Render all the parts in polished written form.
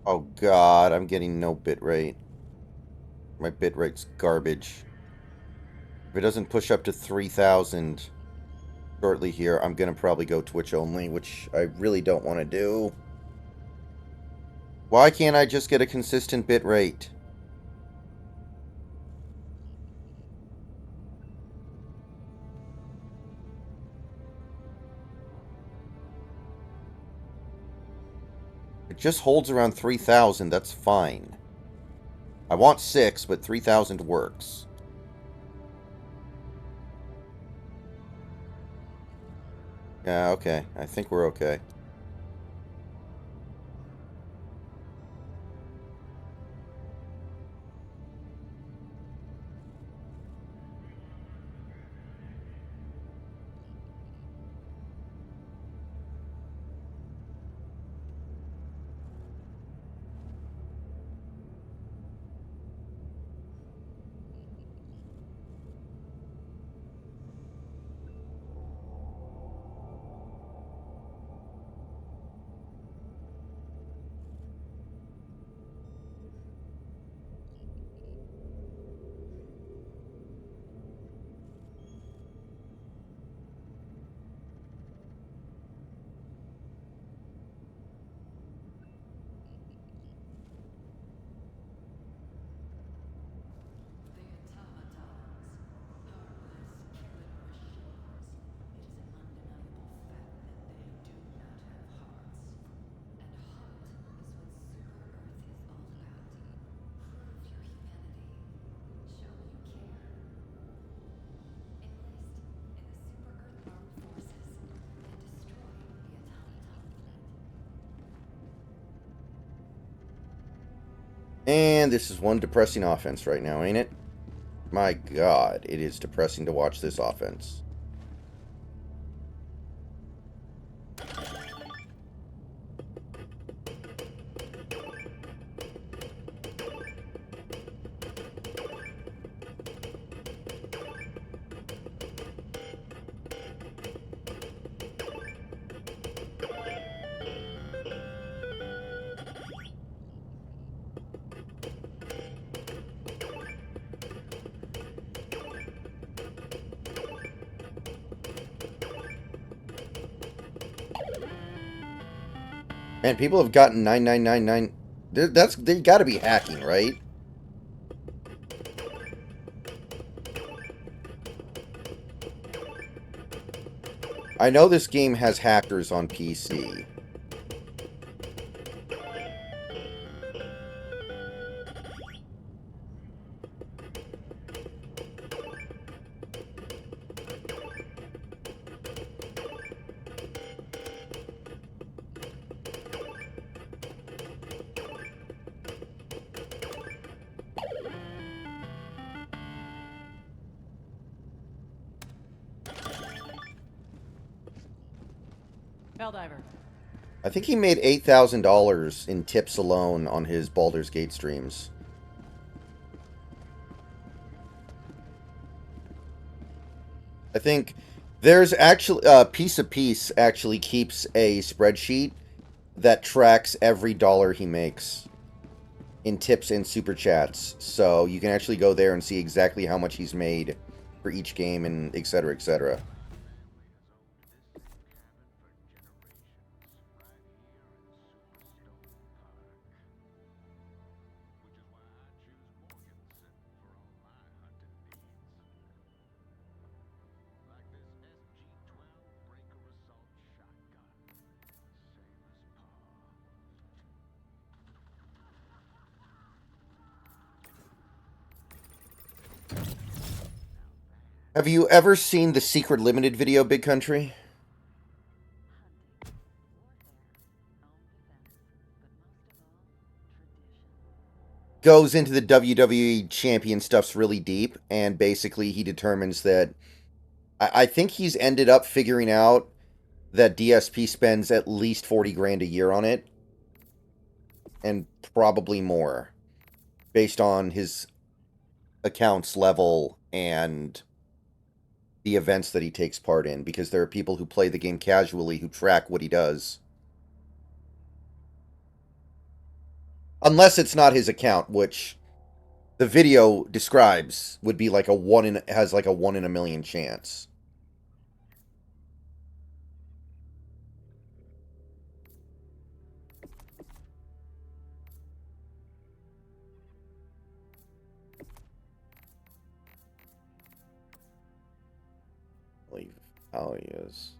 Oh god, I'm getting no bitrate. My bitrate's garbage. If it doesn't push up to 3,000 shortly here, I'm gonna probably go Twitch only, which I really don't want to do. Why can't I just get a consistent bitrate? It just holds around 3,000, that's fine. I want 6, but 3,000 works. Yeah, okay. I think we're okay. And this is one depressing offense right now, ain't it? My god, it is depressing to watch this offense. Man, people have gotten 9999. They gotta be hacking, right? I know this game has hackers on PC. Helldiver. I think he made $8,000 in tips alone on his Baldur's Gate streams. I think there's actually Piece of Peace actually keeps a spreadsheet that tracks every dollar he makes in tips and super chats. So you can actually go there and see exactly how much he's made for each game and etc. etc. Have you ever seen the Secret Limited video, Big Country? Goes into the WWE champion stuff's really deep, and basically he determines that I think he's ended up figuring out that DSP spends at least 40 grand a year on it, and probably more, based on his accounts level and the events that he takes part in, because there are people who play the game casually who track what he does. Unless it's not his account, which the video describes would be like has like a 1 in a million chance. I believe how he is.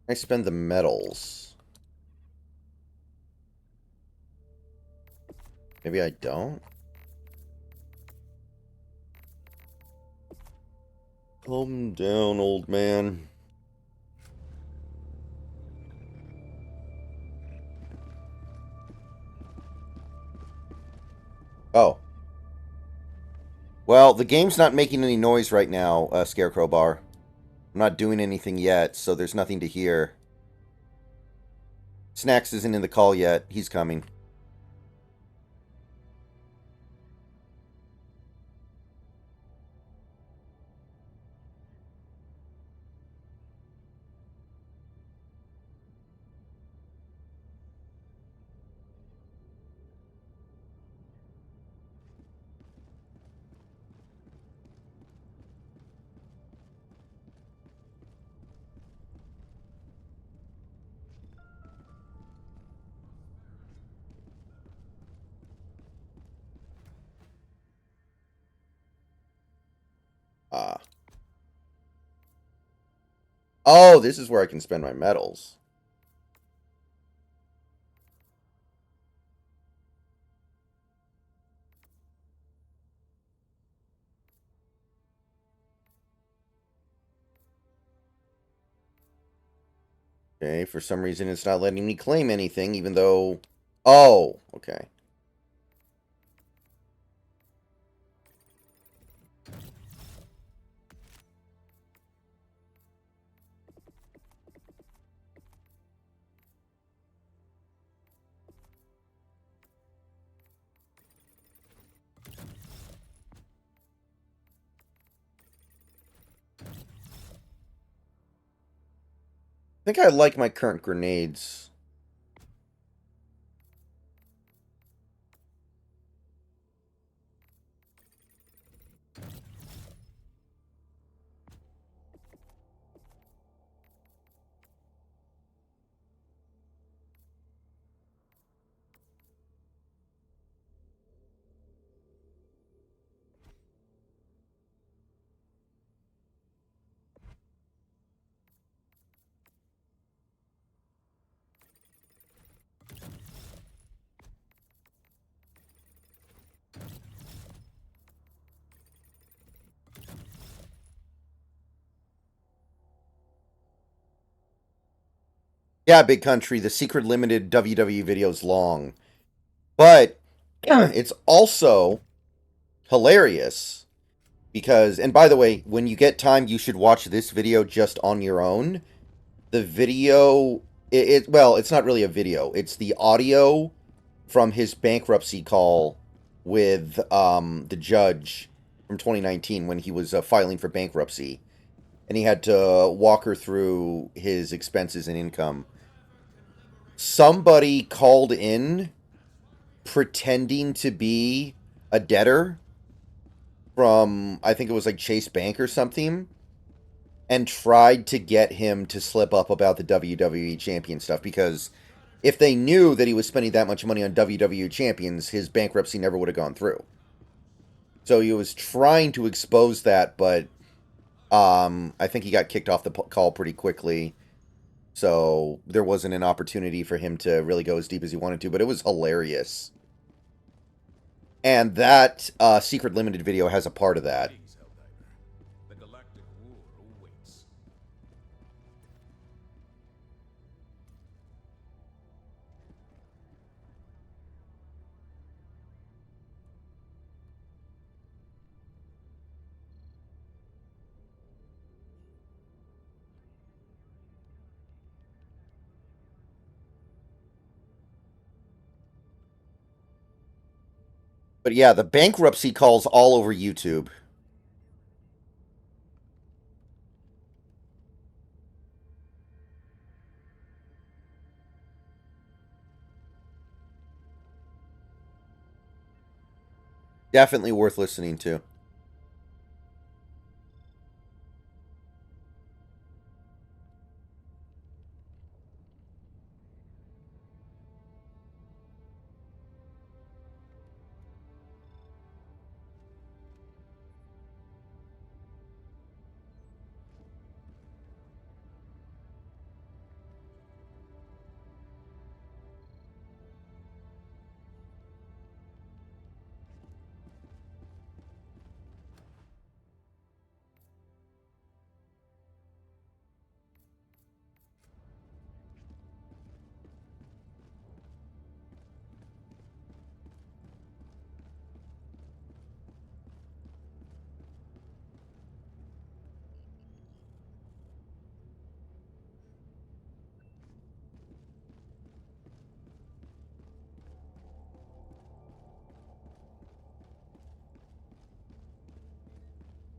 I spend the medals. Maybe I don't. Calm down, old man. Oh. Well, the game's not making any noise right now, Scarecrow Bar. I'm not doing anything yet, so there's nothing to hear. Snacks isn't in the call yet. He's coming. Ah. Oh, this is where I can spend my medals. Okay, for some reason it's not letting me claim anything, even though... Oh, okay. I think I like my current grenades. Yeah, Big Country, the secret limited WWE video is long. But it's also hilarious because, and by the way, when you get time, you should watch this video just on your own. The video, well, it's not really a video. It's the audio from his bankruptcy call with the judge from 2019 when he was filing for bankruptcy, and he had to walk her through his expenses and income. Somebody called in pretending to be a debtor from, I think it was like Chase Bank or something, and tried to get him to slip up about the WWE champion stuff, because if they knew that he was spending that much money on WWE champions, his bankruptcy never would have gone through. So he was trying to expose that, but I think he got kicked off the call pretty quickly. So there wasn't an opportunity for him to really go as deep as he wanted to, but it was hilarious. And that secret limited video has a part of that. Greetings, Helldiver. The galactic war awaits. But yeah, the bankruptcy calls all over YouTube. Definitely worth listening to.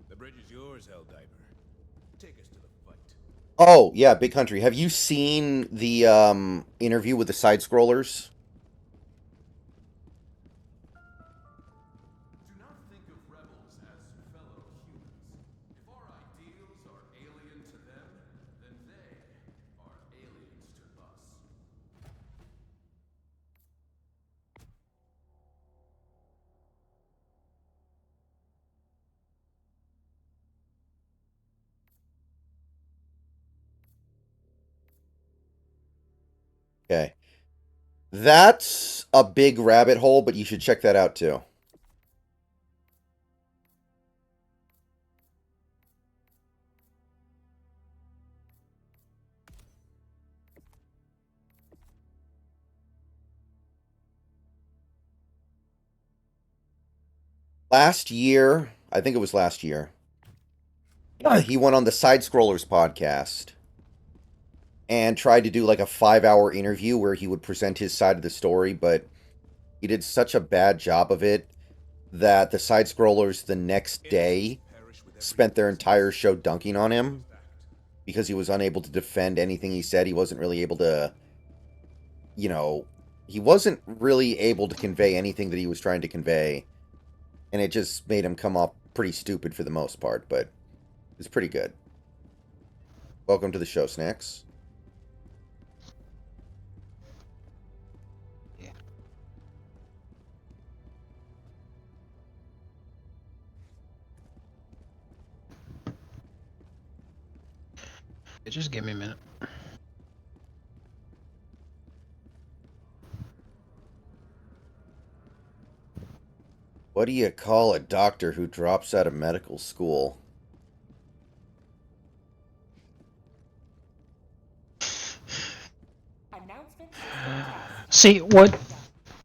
The bridge is yours, Helldiver. Take us to the fight. Oh, yeah, Big Country. Have you seen the interview with the side scrollers? Do not think of rebels as fellow humans. If our ideals are alien to them, then they are aliens to us. Okay. That's a big rabbit hole, but you should check that out too. Last year, I think it was last year, he went on the Side Scrollers podcast and tried to do like a 5 hour interview where he would present his side of the story, but he did such a bad job of it that the Side Scrollers the next Innocents day perish with every spent their entire injustice. show dunking on him Fact. because he was unable to defend anything he said. He wasn't really able to, you know, he wasn't really able to convey anything that he was trying to convey. And it just made him come off pretty stupid for the most part, but it's pretty good. Welcome to the show, Snacks. Yeah. Just give me a minute. What do you call a doctor who drops out of medical school? See, what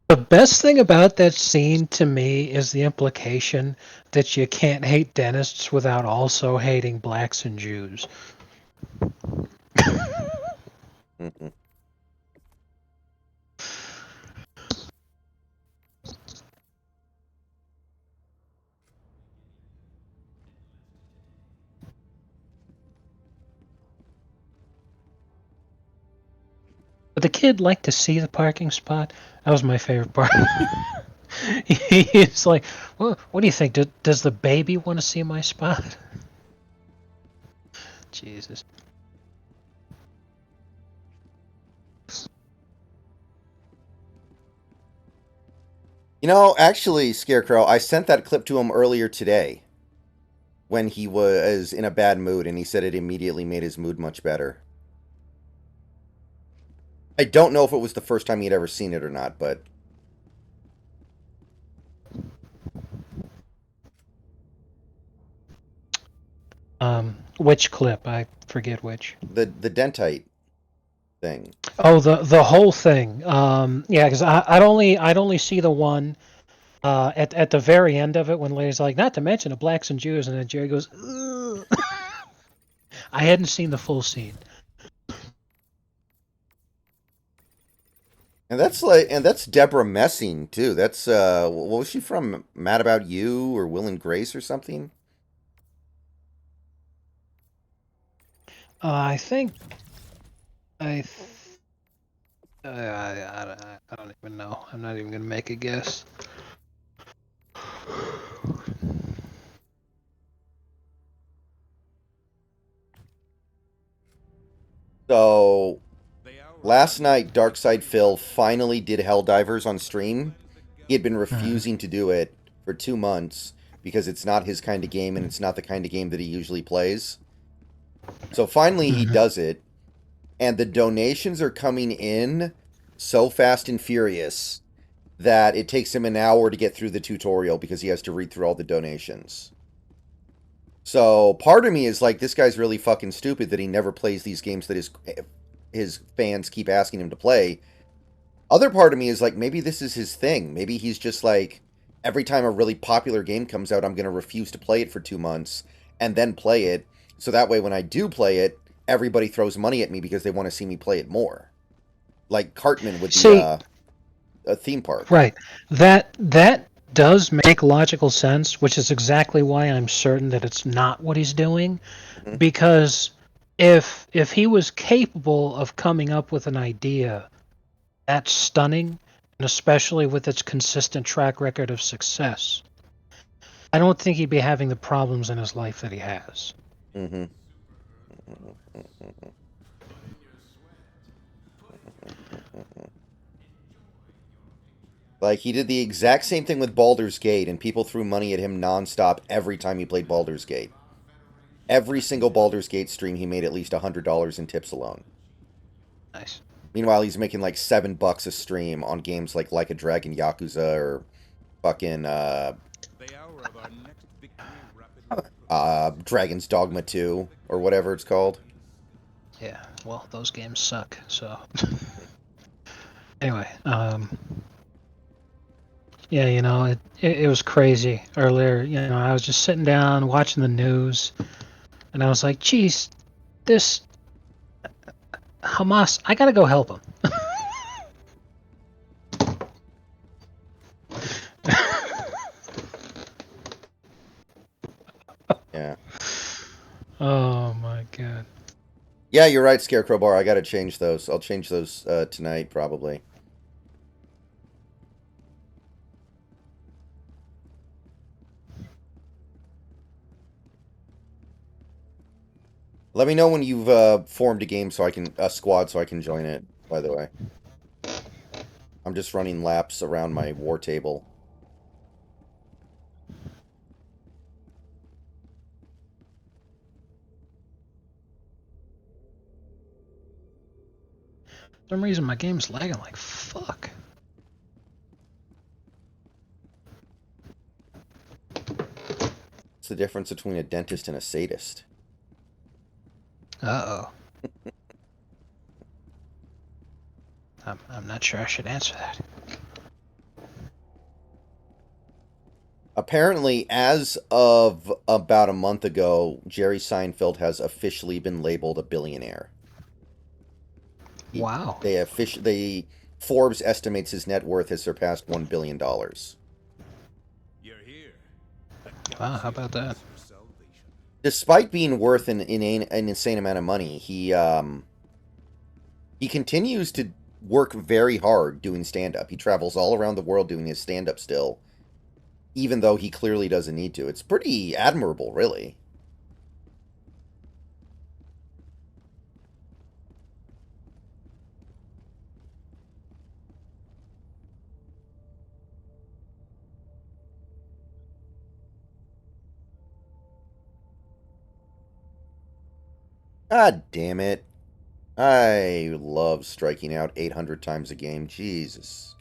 the best thing about that scene to me is the implication that you can't hate dentists without also hating blacks and Jews. Mm-mm. But the kid liked to see the parking spot. That was my favorite part. He's like, well, what do you think? Does the baby want to see my spot? Jesus. You know, actually, Scarecrow, I sent that clip to him earlier today when he was in a bad mood, and he said it immediately made his mood much better. I don't know if it was the first time he'd ever seen it or not, but Which clip? I forget which. the dentite thing. Oh, the whole thing. Yeah, because I'd only see the one at the very end of it when Larry's like, not to mention the blacks and Jews, and then Jerry goes, ugh. I hadn't seen the full scene. And that's Deborah Messing too. That's what was she from? Mad About You or Will and Grace or something? I think I. Th- I don't even know. I'm not even gonna make a guess. So The hour of last our night, next Darkside victory Phil finally did Helldivers on stream. cleanse the He had been galaxy. refusing to do it for 2 months because it's not his kind of game and it's not the kind of game that he usually plays. So finally, he Mhm. does it, and the donations are coming in so fast and furious that it takes him an hour to get through the tutorial because he has to read through all the donations. So part of me is like, this guy's really fucking stupid that he never plays these games that his fans keep asking him to play. Other part of me is like, maybe this is his thing. Maybe he's just like, every time a really popular game comes out, I'm going to refuse to play it for 2 months and then play it. So that way, when I do play it, everybody throws money at me because they want to see me play it more. Like Cartman with the See, theme park. right. That does make logical sense, which is exactly why I'm certain that it's not what he's doing. Mhm. Because if he was capable of coming up with an idea that's stunning, and especially with its consistent track record of success, I don't think he'd be having the problems in his life that he has. Mm-hmm. Like he did the exact same thing with Baldur's Gate, and people threw money at him nonstop every time he played Baldur's Gate. Every single Baldur's Gate stream, he made at least $100 in tips alone. Nice. Meanwhile, he's making like $7 a stream on games like a Dragon, Yakuza, or fucking The hour of our next victory rapidly Dragon's Dogma 2 or whatever it's called. Yeah. Well, those games suck. So anyway, yeah, it was crazy earlier. I was just sitting down watching the news, and I was like, "Geez, this Hamas, I gotta go help him." Yeah. Oh my god. Yeah, you're right, Scarecrow Bar. I gotta change those. I'll change those tonight, probably. Let me know when you've formed a squad so I can join it, by the way. I'm just running laps around my war table. For some reason, my game's lagging like fuck. What's the difference between a dentist and a sadist? Uh oh. I'm not sure I should answer that. Apparently, as of about a month ago, Jerry Seinfeld has officially been labeled a billionaire. He, Wow. they Forbes estimates his net worth has surpassed $1 billion. You're here. Wow, how about that? For salvation. Despite being worth an insane amount of money, he continues to work very hard doing stand up. He travels all around the world doing his stand up still, even though he clearly doesn't need to. It's pretty admirable, really. God damn it. I love striking out 800 times a game. Jesus.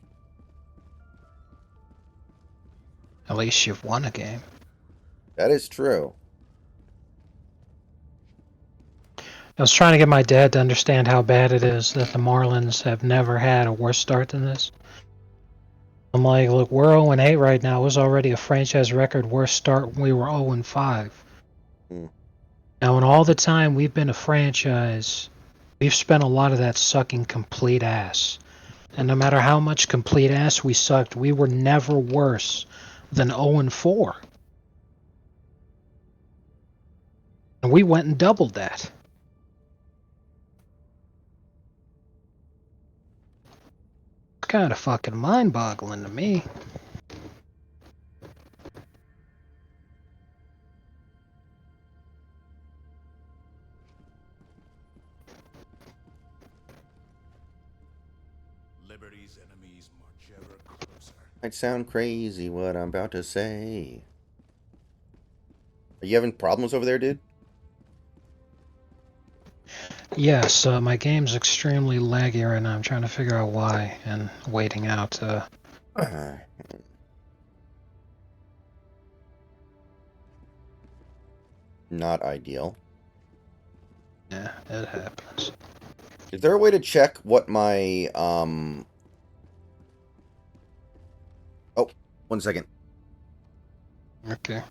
At least you've won a game. That is true. I was trying to get my dad to understand how bad it is that the Marlins have never had a worse start than this. I'm like, look, we're 0-8 right now. It was already a franchise record worst start when we were 0-5. Hmm. Now, in all the time we've been a franchise, we've spent a lot of that sucking complete ass. And no matter how much complete ass we sucked, we were never worse than 0-4. And we went and doubled that. It's kind of fucking mind-boggling to me. Liberty's enemies march ever closer. Might sound crazy what I'm about to say. Are you having problems over there, dude? Yes, my game's extremely laggy right now. I'm trying to figure out why and waiting out. Not ideal. Yeah, it happens. Is there a way to check what my Oh, 1 second. Okay.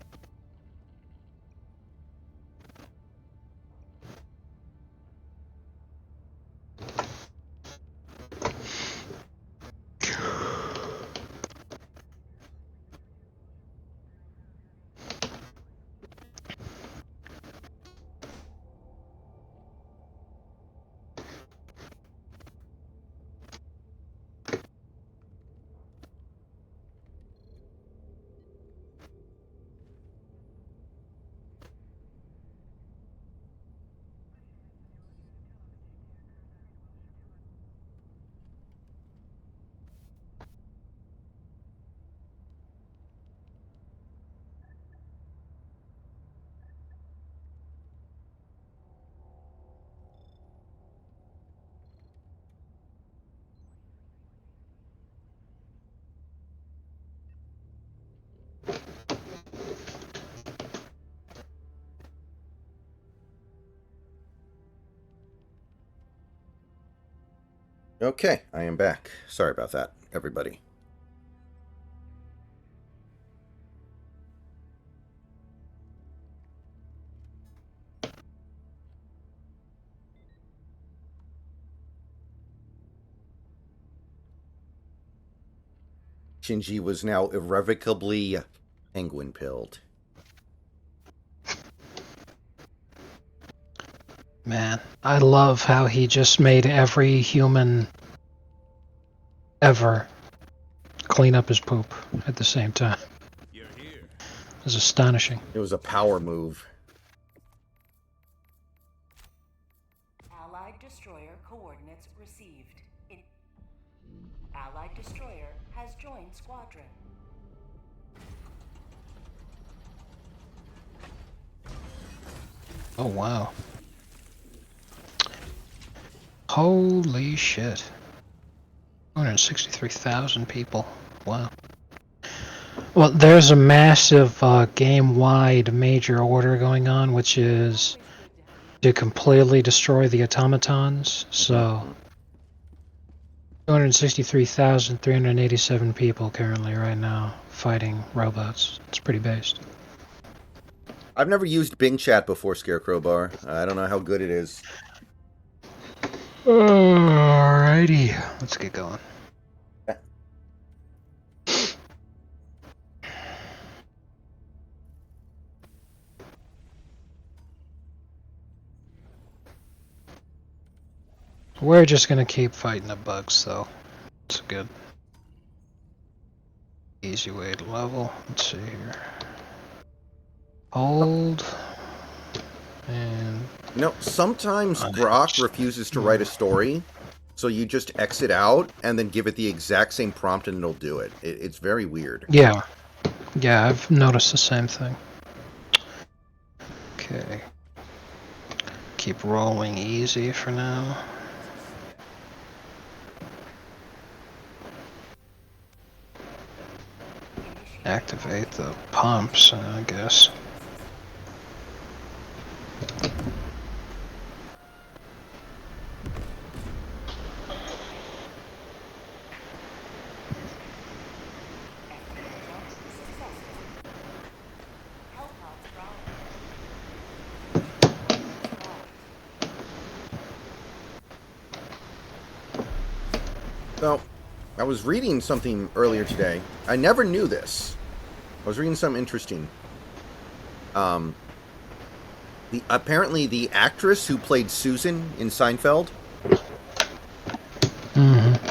Okay, I am back. Sorry about that, everybody. Shinji was now irrevocably penguin pilled. Man, I love how he just made every human ever clean up his poop at the same time. You're here. It was astonishing. It was a power move. Allied destroyer coordinates received. Allied destroyer has joined squadron. Oh, wow. Holy shit. 263,000 people. Wow. Well, there's a massive game-wide major order going on, which is to completely destroy the automatons. So, 263,387 people currently right now fighting robots. It's pretty based. I've never used Bing Chat before, Scarecrow Bar. I don't know how good it is. Alrighty, let's get going. We're just gonna keep fighting the bugs, though. It's a good, easy way to level. Let's see here. Hold. And You know, sometimes Grok refuses to write a story, so you just exit out and then give it the exact same prompt and it'll do it. It's very weird. yeah, I've noticed the same thing. Okay. Keep rolling easy for now. Activate the pumps, I guess. So, I was reading something earlier today. I never knew this. I was reading something interesting. Apparently the actress who played Susan in Seinfeld,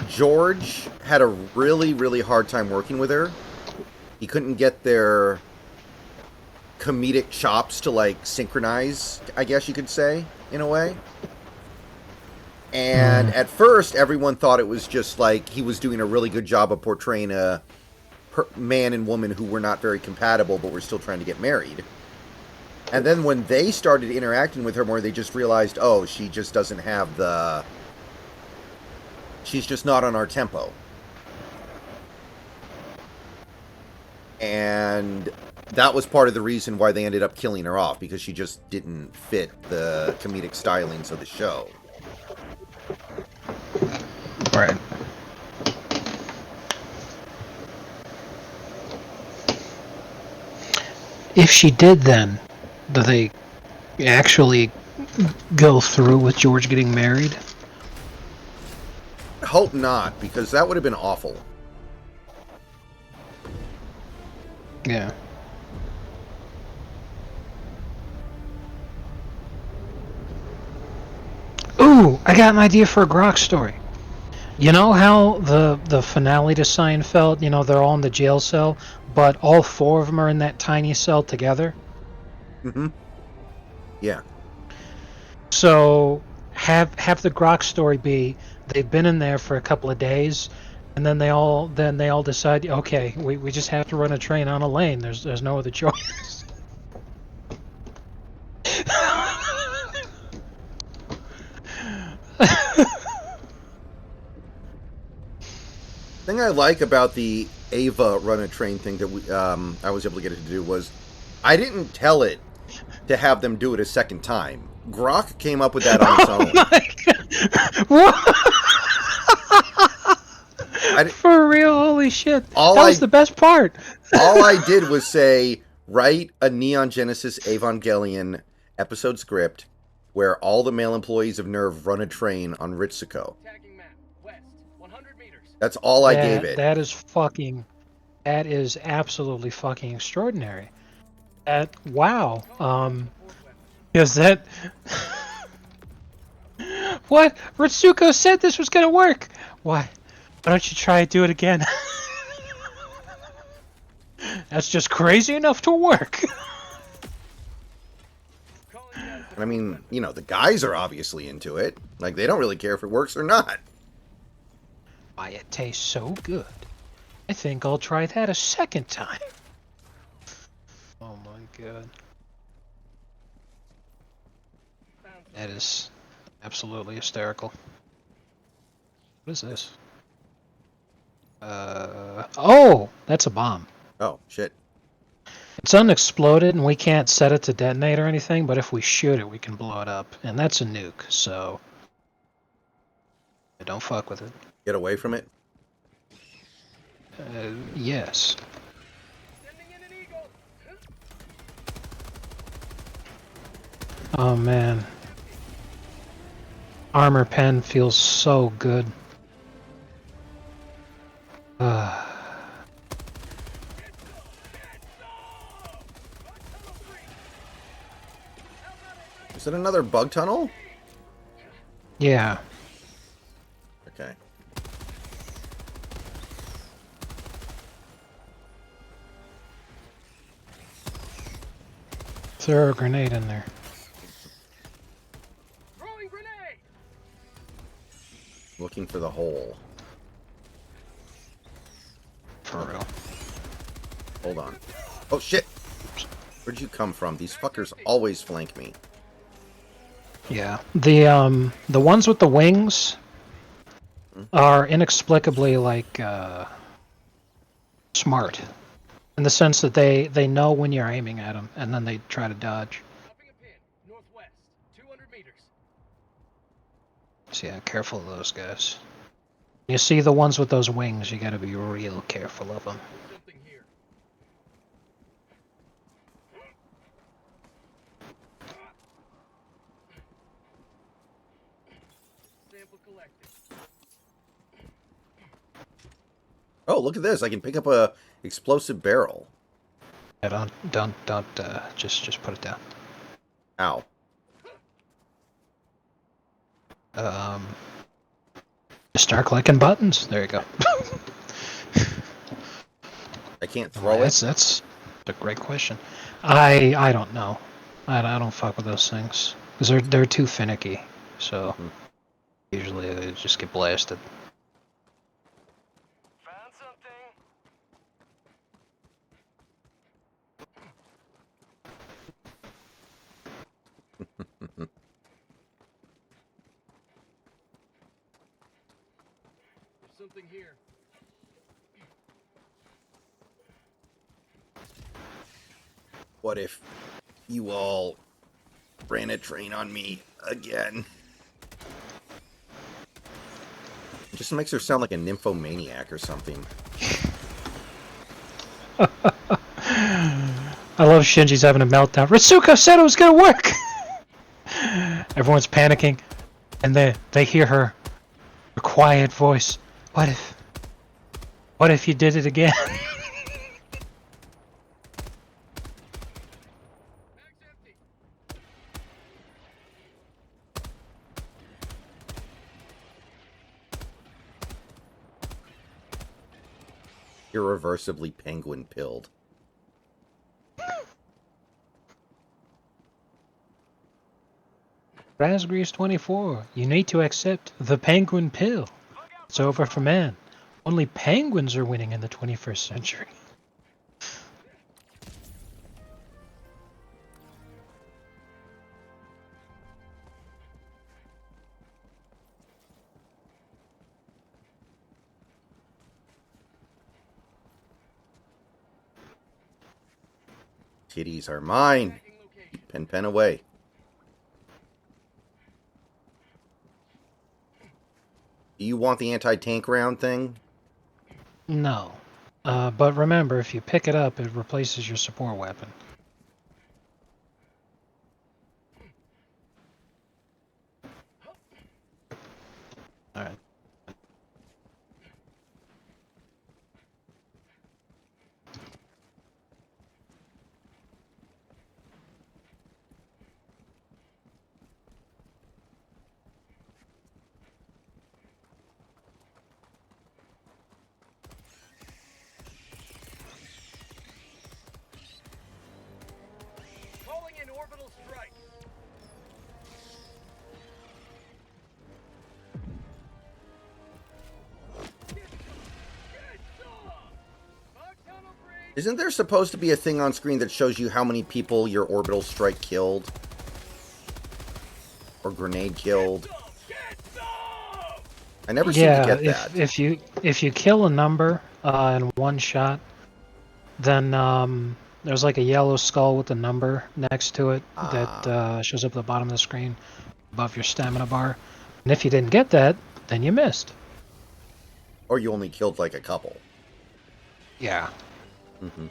George had a really, really hard time working with her. He couldn't get their comedic chops to like synchronize, I guess you could say, in a way. And at first, everyone thought it was just like he was doing a really good job of portraying a man and woman who were not very compatible, but were still trying to get married. And then when they started interacting with her more, they just realized, oh, she just doesn't have the... She's just not on our tempo. And that was part of the reason why they ended up killing her off, because she just didn't fit the comedic stylings of the show. Right. If she did, then do they actually go through with George getting married? I hope not, because that would have been awful. Yeah. Ooh, I got an idea for a Grok story. You know how the finale to Seinfeld, you know, they're all in the jail cell, but all four of them are in that tiny cell together? Mm-hmm. Yeah. So have the Grok story be they've been in there for a couple of days, and then they all decide, okay, we just have to run a train on a lane. There's no other choice. Thing I like about the Ava run a train thing that I was able to get it to do was I didn't tell it to have them do it a second time. Grok came up with that on its own. My God. What? For real, holy shit. That was the best part. All I did was say, write a Neon Genesis Evangelion episode script where all the male employees of Nerve run a train on Ritsuko. That's all I gave it. That is absolutely fucking extraordinary. Wow. Is that what? Ritsuko said this was gonna work. Why don't you try to do it again? That's just crazy enough to work. I mean, you know, the guys are obviously into it. Like, they don't really care if it works or not. Why, it tastes so good. I think I'll try that a second time. Oh my god. That is absolutely hysterical. What is this? Oh! That's a bomb. Oh, shit. It's unexploded and we can't set it to detonate or anything, but if we shoot it, we can blow it up. And that's a nuke, so... don't fuck with it. Get away from it. Yes. Oh man. Armor pen feels so good. Is it another bug tunnel? Yeah. Okay. Throw a grenade in there. Throwing grenade! Looking for the hole. For real. Hold on. Oh, shit! Where'd you come from? These fuckers always flank me. Yeah. The ones with the wings are inexplicably, like, smart. In the sense that they know when you're aiming at them, and then they try to dodge. Dropping a pin, northwest, 200 meters. So yeah, careful of those guys. You see the ones with those wings, you gotta be real careful of them. Something here. Sample collected. Oh, look at this! I can pick up a explosive barrel. Yeah, don't. Just put it down. Ow! Just start clicking buttons. There you go. I can't throw it. That's a great question. I don't know. I don't fuck with those things because they're too finicky. So usually they just get blasted. Found something. There's something here. What if you all ran a train on me again? It just makes her sound like a nymphomaniac or something. I love Shinji's having a meltdown. Ritsuko said it was gonna work. Everyone's panicking, and they hear her quiet voice. What if you did it again? Irreversibly penguin pilled. Raspberries 24. You need to accept the penguin pill. It's over for man. Only penguins are winning in the 21st century. Kitties are mine. Keep pen away. Do you want the anti-tank round thing? No. But remember, if you pick it up, it replaces your support weapon. Alright. Calling in orbital strike. Isn't there supposed to be a thing on screen that shows you how many people your orbital strike killed? Or grenade killed? I never seem to get that. if you kill a number in one shot, then there's like a yellow skull with a number next to it that shows up at the bottom of the screen above your stamina bar. And if you didn't get that, then you missed. Or you only killed like a couple. Yeah. Mm-hmm.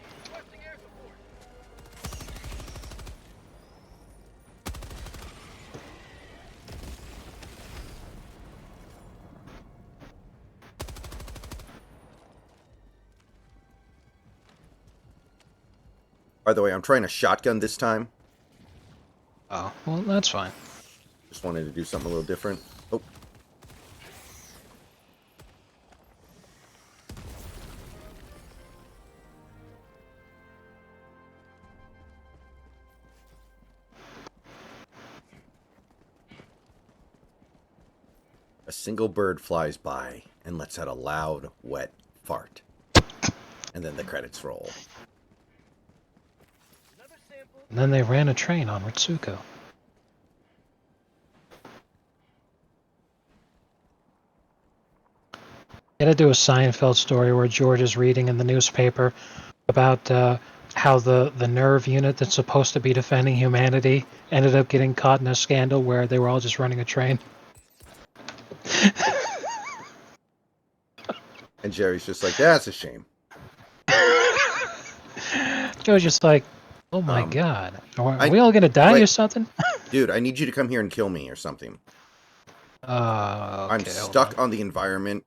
By the way, I'm trying a shotgun this time. Oh, well, that's fine. Just wanted to do something a little different. Oh. A single bird flies by and lets out a loud, wet fart. And then the credits roll. And then they ran a train on Ritsuko. Gotta do a Seinfeld story where George is reading in the newspaper about how the nerve unit that's supposed to be defending humanity ended up getting caught in a scandal where they were all just running a train. And Jerry's just like, that's a shame. Joe's just like, oh my god, are we I- all gonna die wait. or something? Dude, I need you to come here and kill me or something. Okay, I'm stuck on the environment.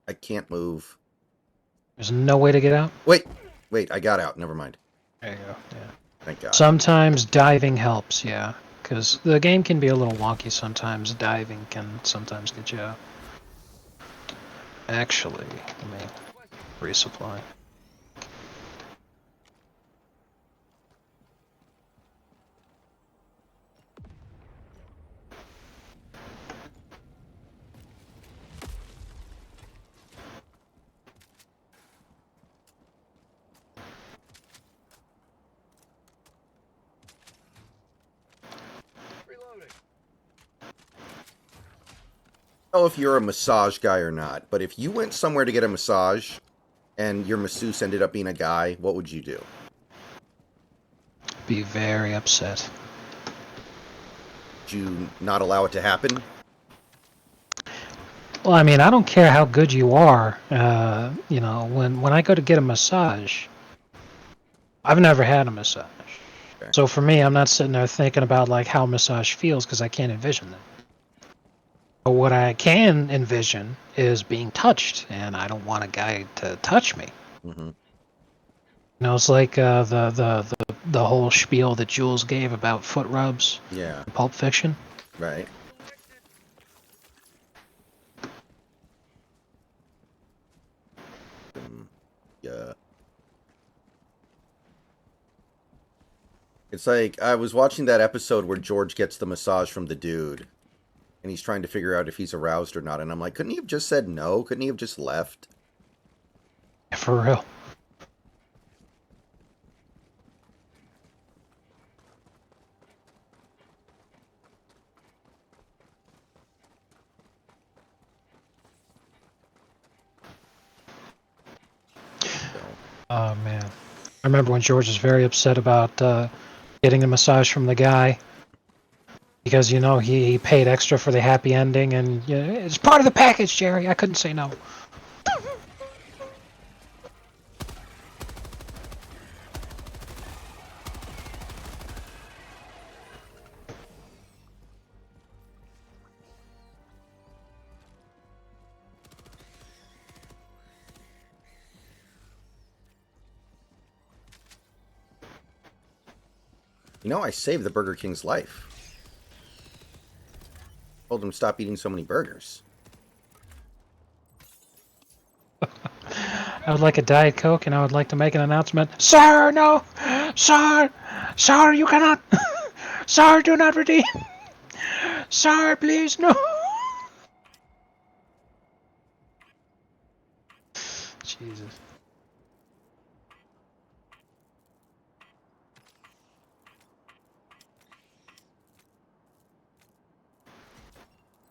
I can't move. There's no way to get out? Wait, I got out. Never mind. There you go, yeah. Thank God. Sometimes diving helps, yeah. Because the game can be a little wonky sometimes. Diving can sometimes get you out. Actually, let me resupply. know if you're a massage guy or not, but if you went somewhere to get a massage and your masseuse ended up being a guy, what would you do? Be very upset. Would you not allow it to happen? Well, I mean, I don't care how good you are. You know, when I go to get a massage, I've never had a massage. Okay. So for me, I'm not sitting there thinking about like how massage feels because I can't envision that. But what I can envision is being touched, and I don't want a guy to touch me. Mm-hmm. You know, it's like the whole spiel that Jules gave about foot rubs Yeah. in Pulp Fiction. Right. Yeah. It's like I was watching that episode where George gets the massage from the dude, and he's trying to figure out if he's aroused or not. And I'm like, couldn't he have just said no? Couldn't he have just left? For real. Oh man, I remember when George was very upset about getting a massage from the guy because you know he paid extra for the happy ending, and you know, it's part of the package, Jerry. I couldn't say no. You know, I saved the Burger King's life. Told him to stop eating so many burgers. I would like a Diet Coke, and I would like to make an announcement. Sir, no! Sir! Sir, you cannot! Sir, do not redeem! Sir, please, no! Jesus.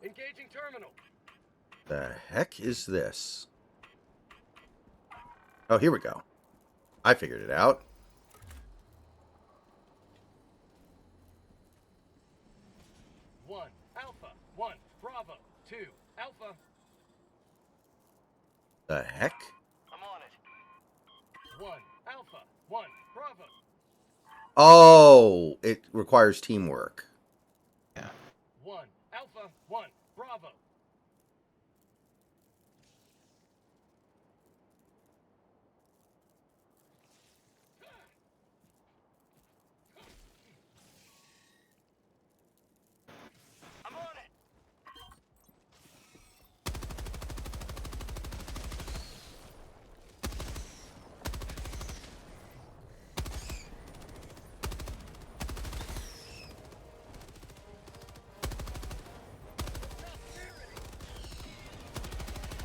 Engaging terminal. The heck is this? Oh, here we go. I figured it out. One Alpha. 1 Bravo. 2 Alpha. The heck? I'm on it. 1 Alpha. 1 Bravo. Oh, it requires teamwork. 1 Alpha. 1 Bravo. I'm on it.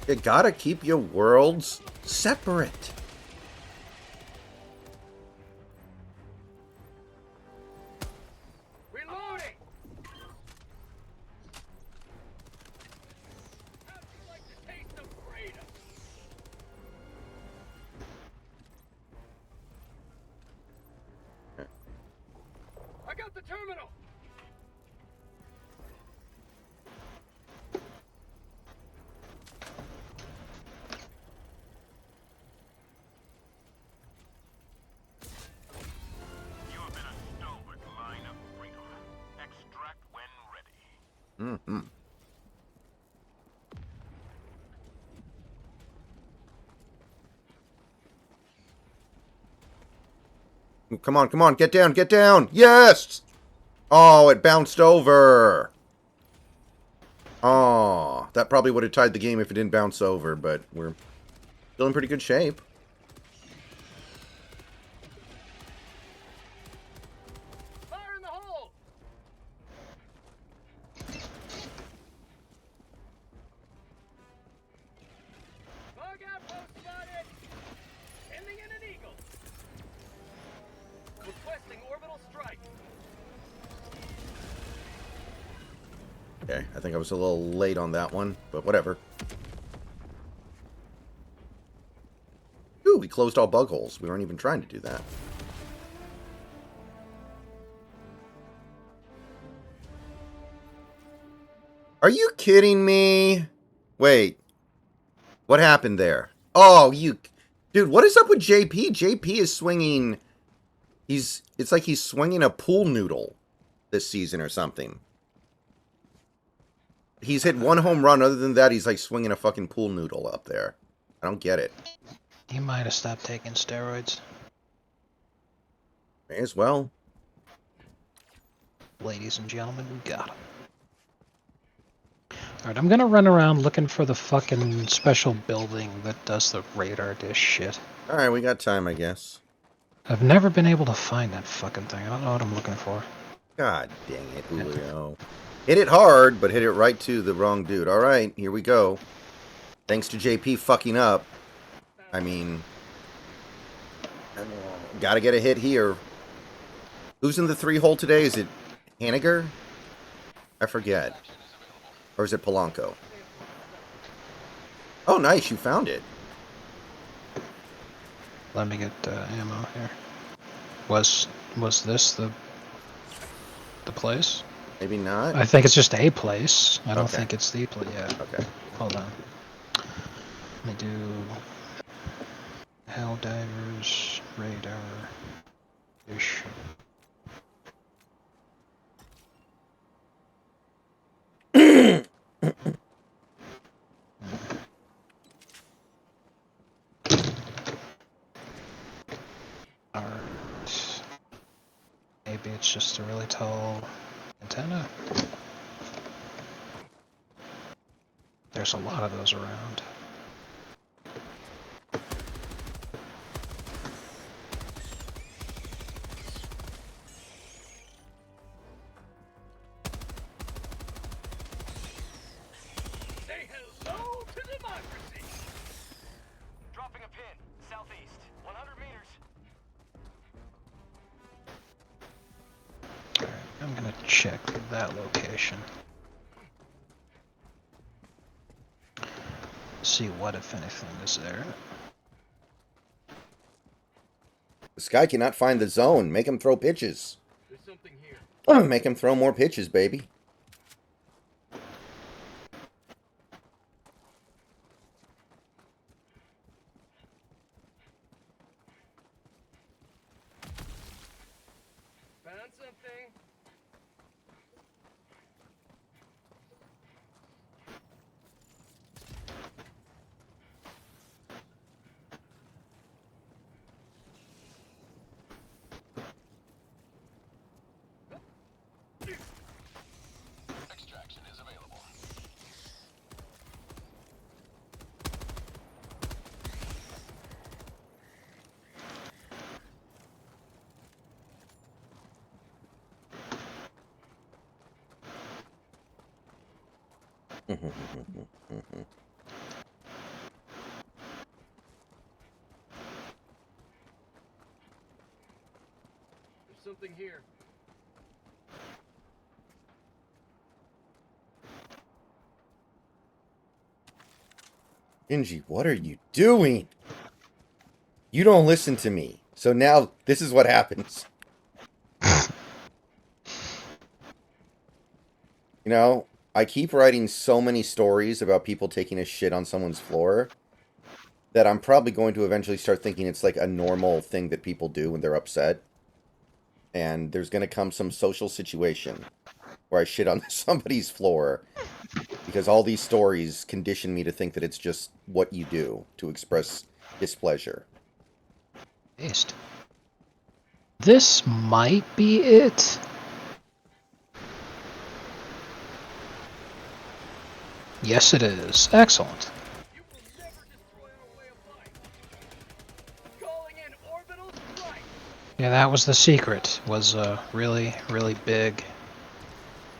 You gotta keep your worlds separate. Reloading. How'd you like the taste of freedom? I got the terminal. You have been a stalwart line of freedom. Extract when ready. Mm-hmm. Come on, come on, get down, get down! Yes! Oh, it bounced over. Oh, that probably would have tied the game if it didn't bounce over, but we're still in pretty good shape. Fire in the hole! Bug outpost spotted! Ending in an eagle! Requesting orbital strike! Okay, I think I was a little late on that one, but whatever. Ooh, we closed all bug holes. We weren't even trying to do that. Are you kidding me? Wait. What happened there? Oh, you... Dude, what is up with JP? JP is swinging... It's like he's swinging a pool noodle this season or something. He's hit one home run. Other than that, he's like swinging a fucking pool noodle up there. I don't get it. He might have stopped taking steroids. May as well. Ladies and gentlemen, we got him. Alright, I'm gonna run around looking for the fucking special building that does the radar dish shit. Alright, we got time, I guess. I've never been able to find that fucking thing. I don't know what I'm looking for. God dang it, Julio. Hit it hard, but hit it right to the wrong dude. Alright, here we go. Thanks to JP fucking up. I mean... Gotta get a hit here. Who's in the 3-hole today? Is it Hanniger? I forget. Or is it Polanco? Oh, nice, you found it. Let me get ammo here. Was this the place? Maybe not? I think it's just a place. I don't Okay. think it's the place. Yeah. Okay. Hold on. Let me do Helldivers radar ish. Alright. Maybe it's just a really tall antenna. There's a lot of those around. Say hello to democracy! Dropping a pin, southeast, 100 meters. Alright, I'm gonna check that location. See what, if anything, is there. This guy cannot find the zone. Make him throw pitches. There's something here. Make him throw more pitches, baby. Found something. Extraction is available. There's something here. Shinji, what are you doing? You don't listen to me. So now this is what happens. You know, I keep writing so many stories about people taking a shit on someone's floor that I'm probably going to eventually start thinking it's like a normal thing that people do when they're upset. And there's going to come some social situation where I shit on somebody's floor because all these stories condition me to think that it's just what you do to express displeasure. Based. This might be it. Yes, it is. Excellent. Yeah, that was the secret, was a really, really big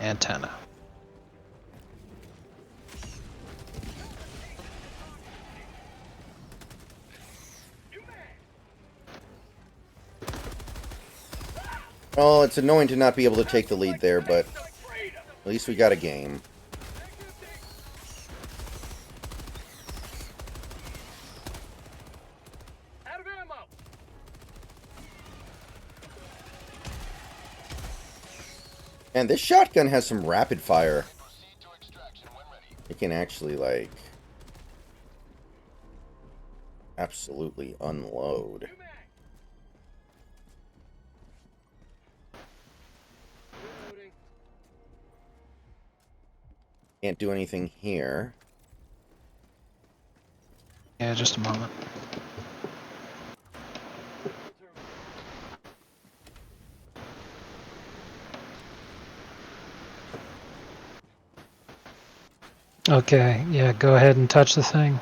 antenna. Well, it's annoying to not be able to take the lead there, but at least we got a game. And this shotgun has some rapid fire. It can actually, like, absolutely unload. Can't do anything here. Yeah, just a moment. Okay, yeah, go ahead and touch the thing.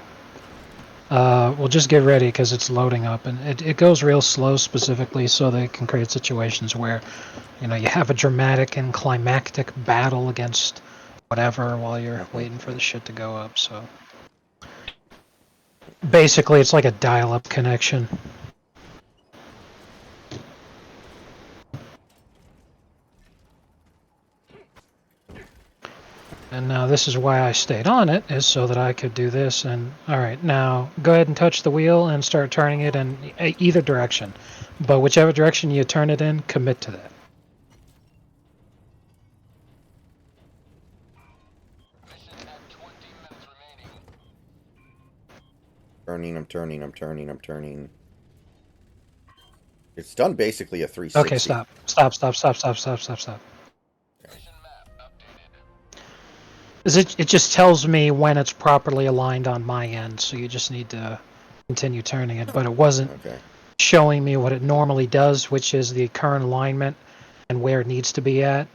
We'll just get ready because it's loading up, and it goes real slow specifically so that it can create situations where, you know, you have a dramatic and climactic battle against whatever while you're waiting for the shit to go up, so. Basically, it's like a dial-up connection. And now this is why I stayed on it, is so that I could do this. And alright, now go ahead and touch the wheel and start turning it in either direction. But whichever direction you turn it in, commit to that. I'm turning. It's done basically a 360. Okay, stop. Stop. 'Cause it just tells me when it's properly aligned on my end, so you just need to continue turning it. But it wasn't Okay. showing me what it normally does, which is the current alignment and where it needs to be at.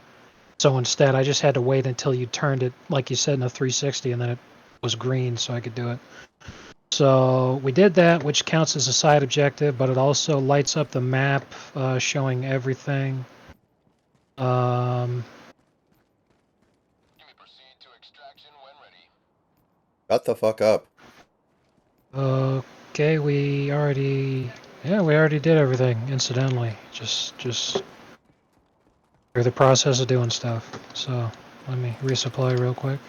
So instead, I just had to wait until you turned it, like you said, in a 360, and then it was green, so I could do it. So we did that, which counts as a side objective, but it also lights up the map, showing everything. Shut the fuck up. Okay, we already did everything. Incidentally, just through the process of doing stuff. So let me resupply real quick.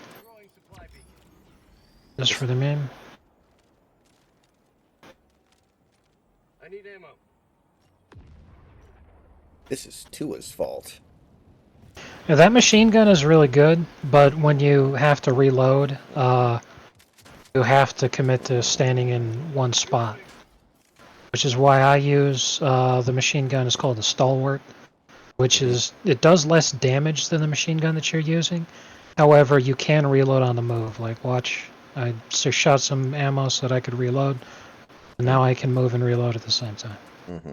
Just for the meme. I need ammo. This is Tua's fault. Yeah, that machine gun is really good, but when you have to reload, you have to commit to standing in one spot. Which is why I use the machine gun is called the Stalwart, which is, it does less damage than the machine gun that you're using. However, you can reload on the move. Like, watch, I shot some ammo so that I could reload, and now I can move and reload at the same time. Mm-hmm.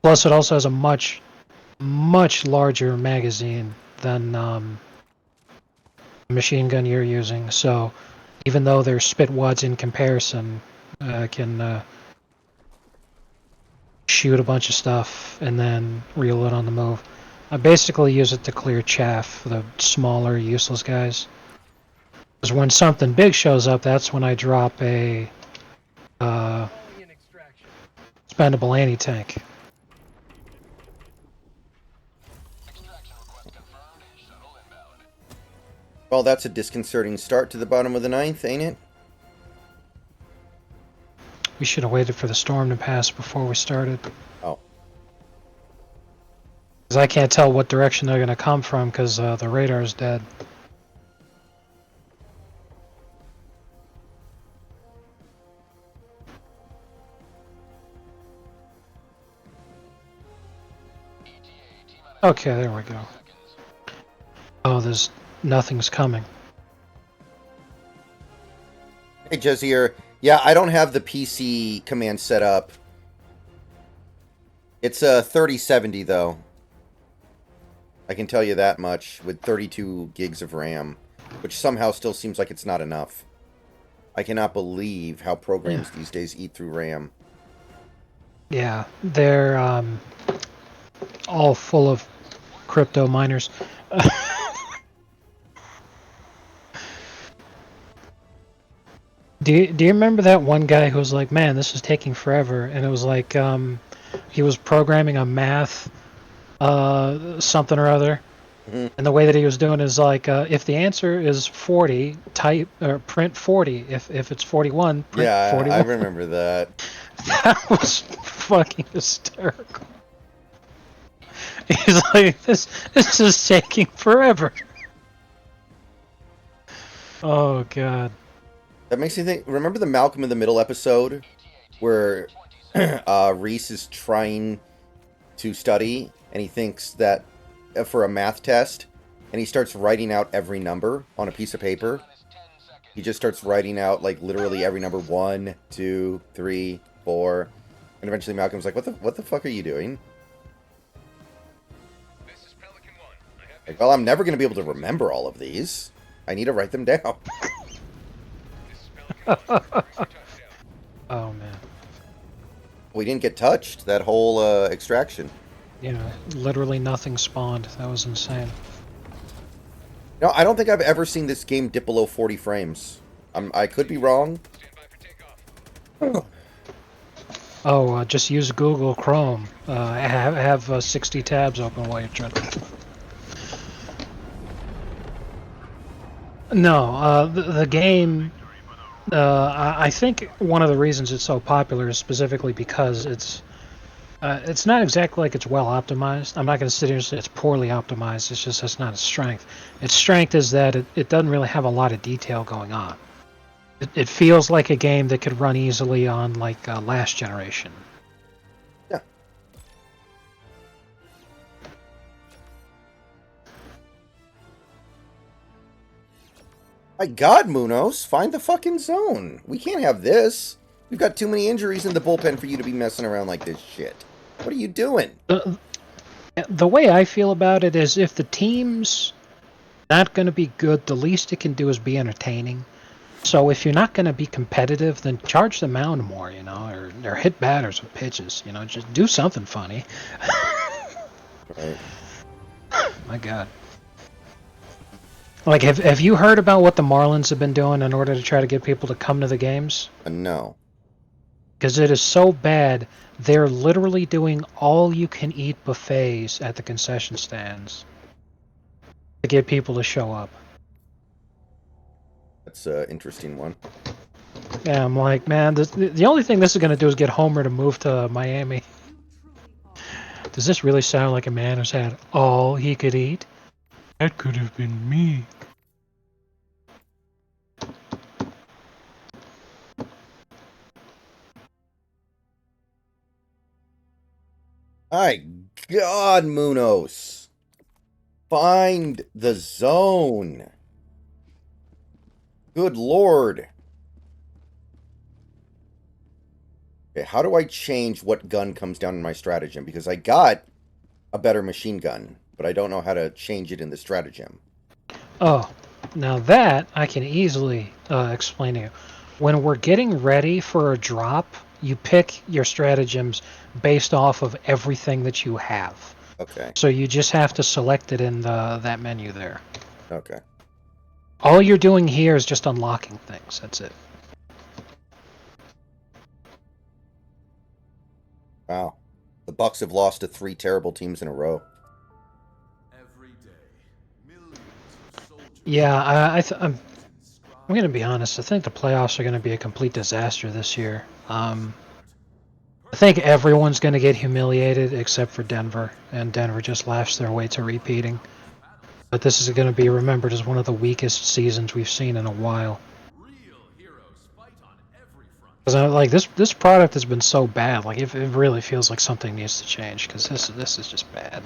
Plus, it also has a much larger magazine than the machine gun you're using. So, even though they're spit wads in comparison, can shoot a bunch of stuff and then reload on the move. I basically use it to clear chaff, the smaller, useless guys. Because when something big shows up, that's when I drop a expendable anti-tank. Well, that's a disconcerting start to the bottom of the ninth, ain't it? We should have waited for the storm to pass before we started. Oh. Because I can't tell what direction they're going to come from because the radar's dead. Okay, there we go. Oh, there's nothing's coming. Hey, Jazier. Yeah, I don't have the PC command set up. It's a 3070 though. I can tell you that much, with 32 gigs of RAM, which somehow still seems like it's not enough. I cannot believe how programs these days eat through RAM. Yeah, they're all full of crypto miners. Do you remember that one guy who was like, "Man, this is taking forever," and it was like he was programming a math something or other, Mhm. and the way that he was doing is like, if the answer is 40, type or print 40. If it's 41, print Yeah, I 41. remember that. That was fucking hysterical. He's like, this is taking forever. Oh god. That makes me think. Remember the Malcolm in the Middle episode where Reese is trying to study and he thinks that for a math test and he starts writing out every number on a piece of paper. He just starts writing out like literally every number 1, 2, 3, 4, and eventually Malcolm's like, "What the fuck are you doing?" Like, well, I'm never going to be able to remember all of these. I need to write them down. Oh man. We didn't get touched that whole extraction. Yeah, literally nothing spawned. That was insane. No, I don't think I've ever seen this game dip below 40 frames. I could be wrong. Oh, just use Google Chrome. Have 60 tabs open while you're trying to. No, the game. I think one of the reasons it's so popular is specifically because it's not exactly like it's well optimized. I'm not going to sit here and say it's poorly optimized. It's just that's not its strength. Its strength is that it doesn't really have a lot of detail going on. It feels like a game that could run easily on like last generation. Yeah. My God, Munoz, find the fucking zone. We can't have this. We've got too many injuries in the bullpen for you to be messing around like this shit. What are you doing? The way I feel about it is if the team's not going to be good, the least it can do is be entertaining. So if you're not going to be competitive, then charge the mound more, or hit batters with pitches, just do something funny. Right. My God. Like, have you heard about what the Marlins have been doing in order to try to get people to come to the games? No. Because it is so bad, they're literally doing all-you-can-eat buffets at the concession stands to get people to show up. That's an interesting one. Yeah, I'm like, man, the only thing this is going to do is get Homer to move to Miami. Does this really sound like a man who's had all he could eat? That could have been me. My God, Munoz. Find the zone. Good Lord. Okay, how do I change what gun comes down in my stratagem? Because I got a better machine gun, but I don't know how to change it in the stratagem. Oh, now that I can easily explain to you. When we're getting ready for a drop, you pick your stratagems based off of everything that you have. Okay. So you just have to select it in that menu there. Okay. All you're doing here is just unlocking things. That's it. Wow. The Bucks have lost to 3 terrible teams in a row. Every day, millions of soldiers Yeah, I'm going to be honest. I think the playoffs are going to be a complete disaster this year. I think everyone's going to get humiliated except for Denver, and Denver just laughs their way to repeating. But this is going to be remembered as one of the weakest seasons we've seen in a while. real heroes fight on every front. Because like this product has been so bad, like it really feels like something needs to change. Because this is just bad.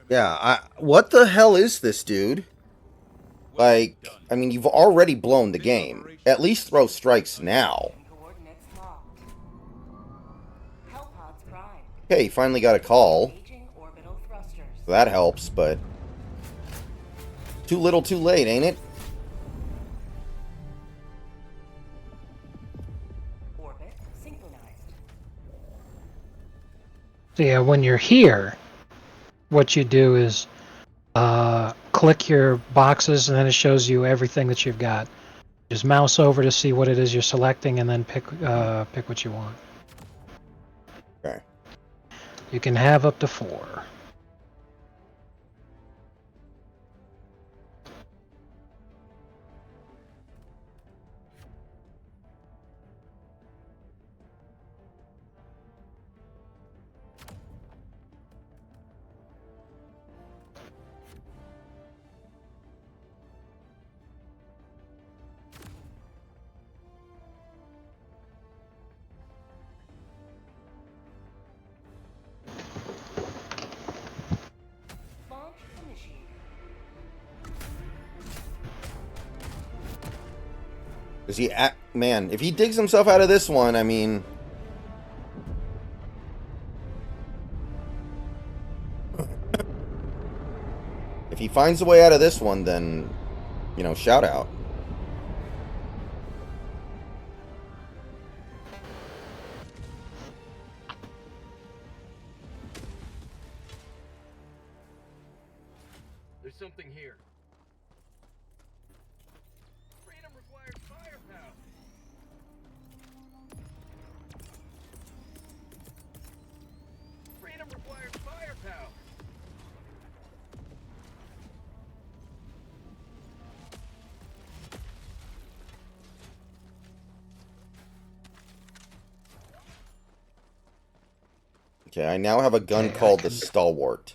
Yeah, what the hell is this, dude? Like, I mean, you've already blown the game. At least throw strikes now. Mission coordinates locked. Hellpods primed. Okay, you finally got a call. Engaging orbital thrusters. That helps, but too little too late, ain't it? Orbit synchronized. So yeah, when you're here, what you do is click your boxes, and then it shows you everything that you've got. Just mouse over to see what it is you're selecting, and then pick what you want. Okay. You can have up to 4. Launch initiated. Does he man, if he digs himself out of this one, I mean, if he finds a way out of this one, then, you know, shout out. There's something here. Freedom requires firepower. Freedom requires firepower. Okay, I now have a gun Okay, called the Stalwart.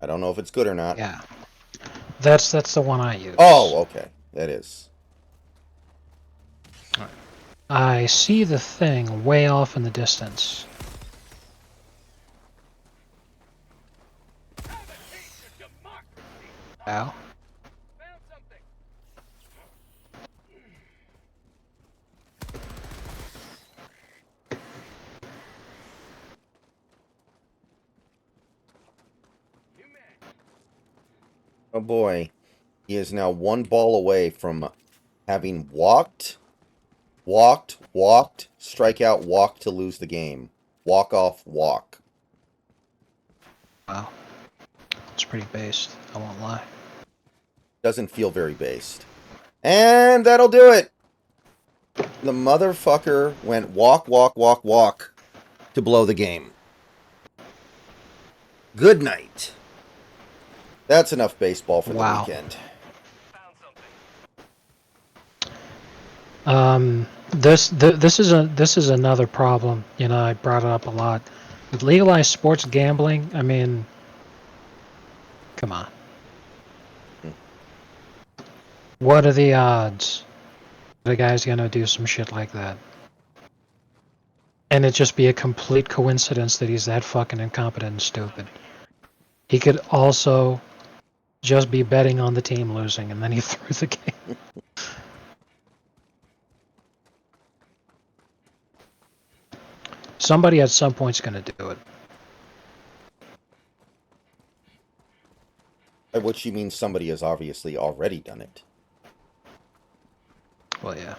I don't know if it's good or not. Yeah, that's the one I use. Oh, okay. That is. I see the thing way off in the distance. Ow. Found something. New mag. Oh boy. He is now one ball away from having walked, strike out, walk to lose the game. Walk off, walk. Wow, it's pretty based. I won't lie. Doesn't feel very based. And that'll do it. The motherfucker went walk to blow the game. Good night. That's enough baseball for the Wow. weekend. Found something. This is another problem. You know, I brought it up a lot. With legalized sports gambling, I mean, come on. What are the odds the guy's gonna do some shit like that? And it just be a complete coincidence that he's that fucking incompetent and stupid. He could also just be betting on the team losing, and then he threw the game. Somebody at some point's gonna do it. By which you mean somebody has obviously already done it. Well, yeah.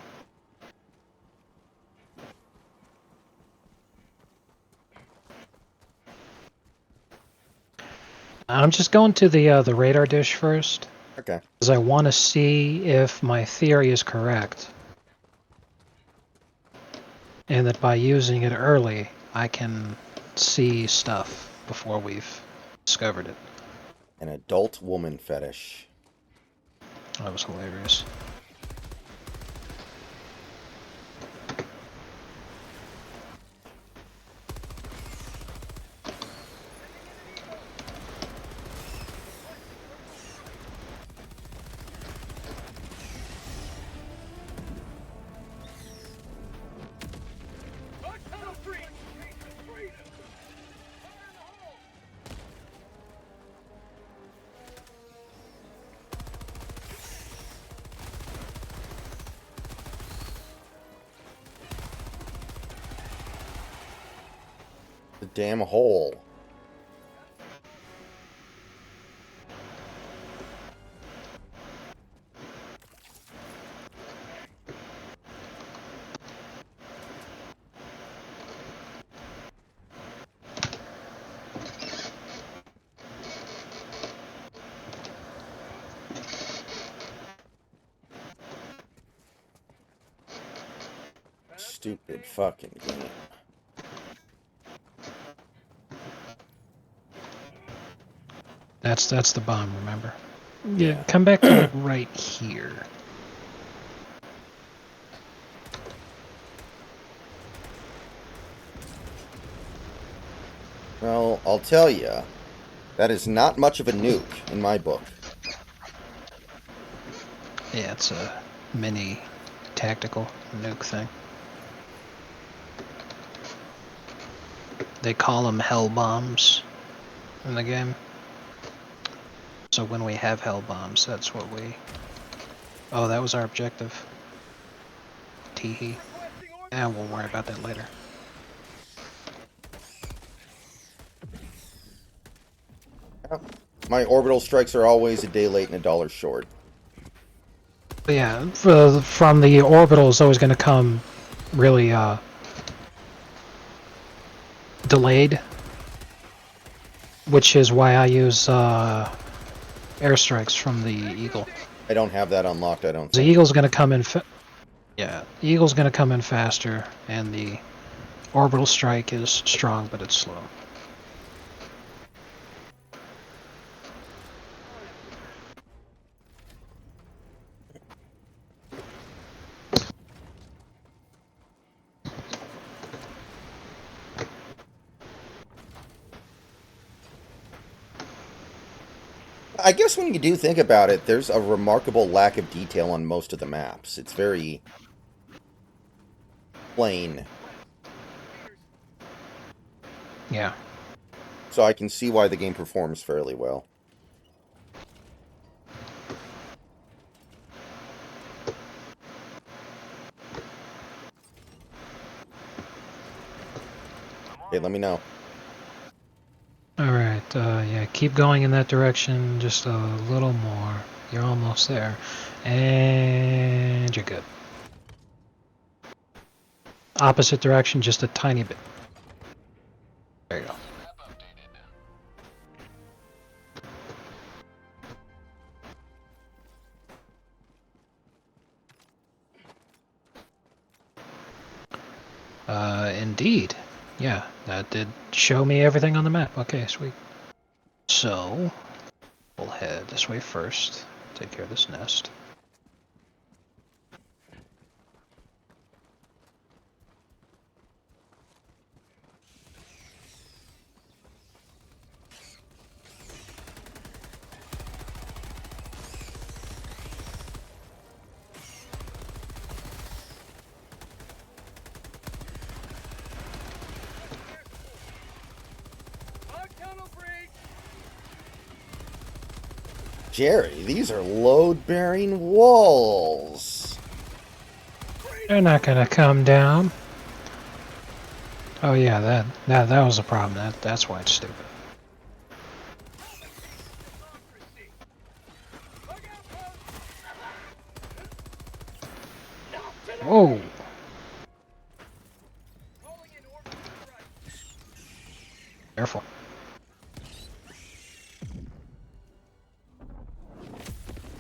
I'm just going to the radar dish first, Okay. because I want to see if my theory is correct, and that by using it early, I can see stuff before we've discovered it. An adult woman fetish. That was hilarious. damn hole. Stupid fucking game. That's the bomb, remember? Yeah. Come back to like right here. Well, I'll tell you, that is not much of a nuke in my book. Yeah, it's a mini tactical nuke thing. They call them hell bombs in the game. So when we have hell bombs, that's what we... Oh, that was our objective. Teehee. And we'll worry about that later. My orbital strikes are always a day late and $1 short. But yeah, from the orbital is always going to come really delayed, which is why I use airstrikes from the Eagle. I don't have that unlocked, I don't The think. Eagle's going to come in. Yeah, the Eagle's going to come in faster, and the orbital strike is strong, but it's slow. I guess when you do think about it, there's a remarkable lack of detail on most of the maps. It's very plain. Yeah. So I can see why the game performs fairly well. Okay, let me know. Alright, yeah, keep going in that direction just a little more. You're almost there. And you're good. Opposite direction, just a tiny bit. There you go. Indeed. Yeah, that did show me everything on the map. Okay, sweet. So, we'll head this way first. Take care of this nest. Jerry, these are load-bearing walls. They're not gonna come down. Oh yeah, that was a problem. That's why it's stupid. Whoa. Careful.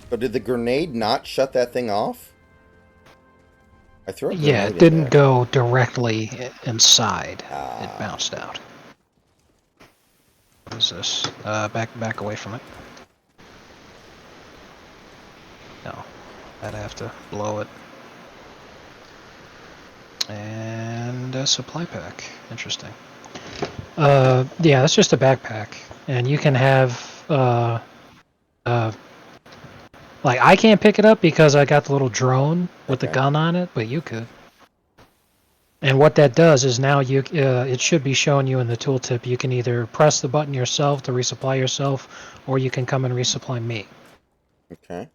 So did the grenade not shut that thing off? I threw a grenade Yeah, it in didn't there. go directly inside. Ah. It bounced out. What is this? Back away from it. No, I'd have to blow it. And a supply pack. Interesting. Yeah, that's just a backpack, and you can have like I can't pick it up because I got the little drone with the Okay. gun on it, but you could. And what that does is now it should be showing you in the tooltip. You can either press the button yourself to resupply yourself, or you can come and resupply me. Okay.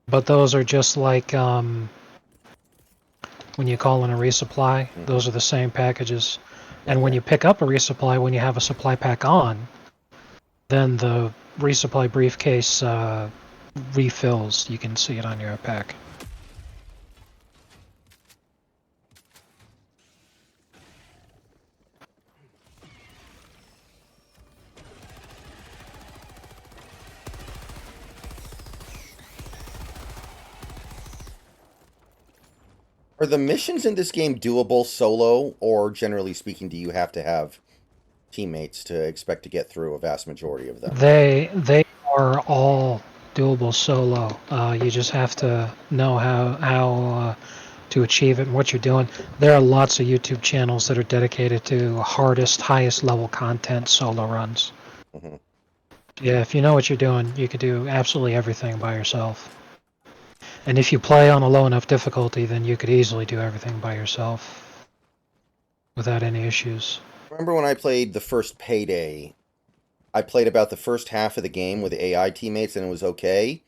But those are just like when you call in a resupply. Those are the same packages. And when Okay. you pick up a resupply, when you have a supply pack on, then the resupply briefcase refills. You can see it on your pack. Are the missions in this game doable solo, or generally speaking, do you have to have teammates to expect to get through a vast majority of them? They are all doable solo. You just have to know how to achieve it and what you're doing. There are lots of YouTube channels that are dedicated to hardest, highest level content solo runs. Hmm. Yeah, if you know what you're doing, you can do absolutely everything by yourself. And if you play on a low enough difficulty, then you could easily do everything by yourself without any issues. Remember when I played the first Payday? I played about the first half of the game with AI teammates and it was okay,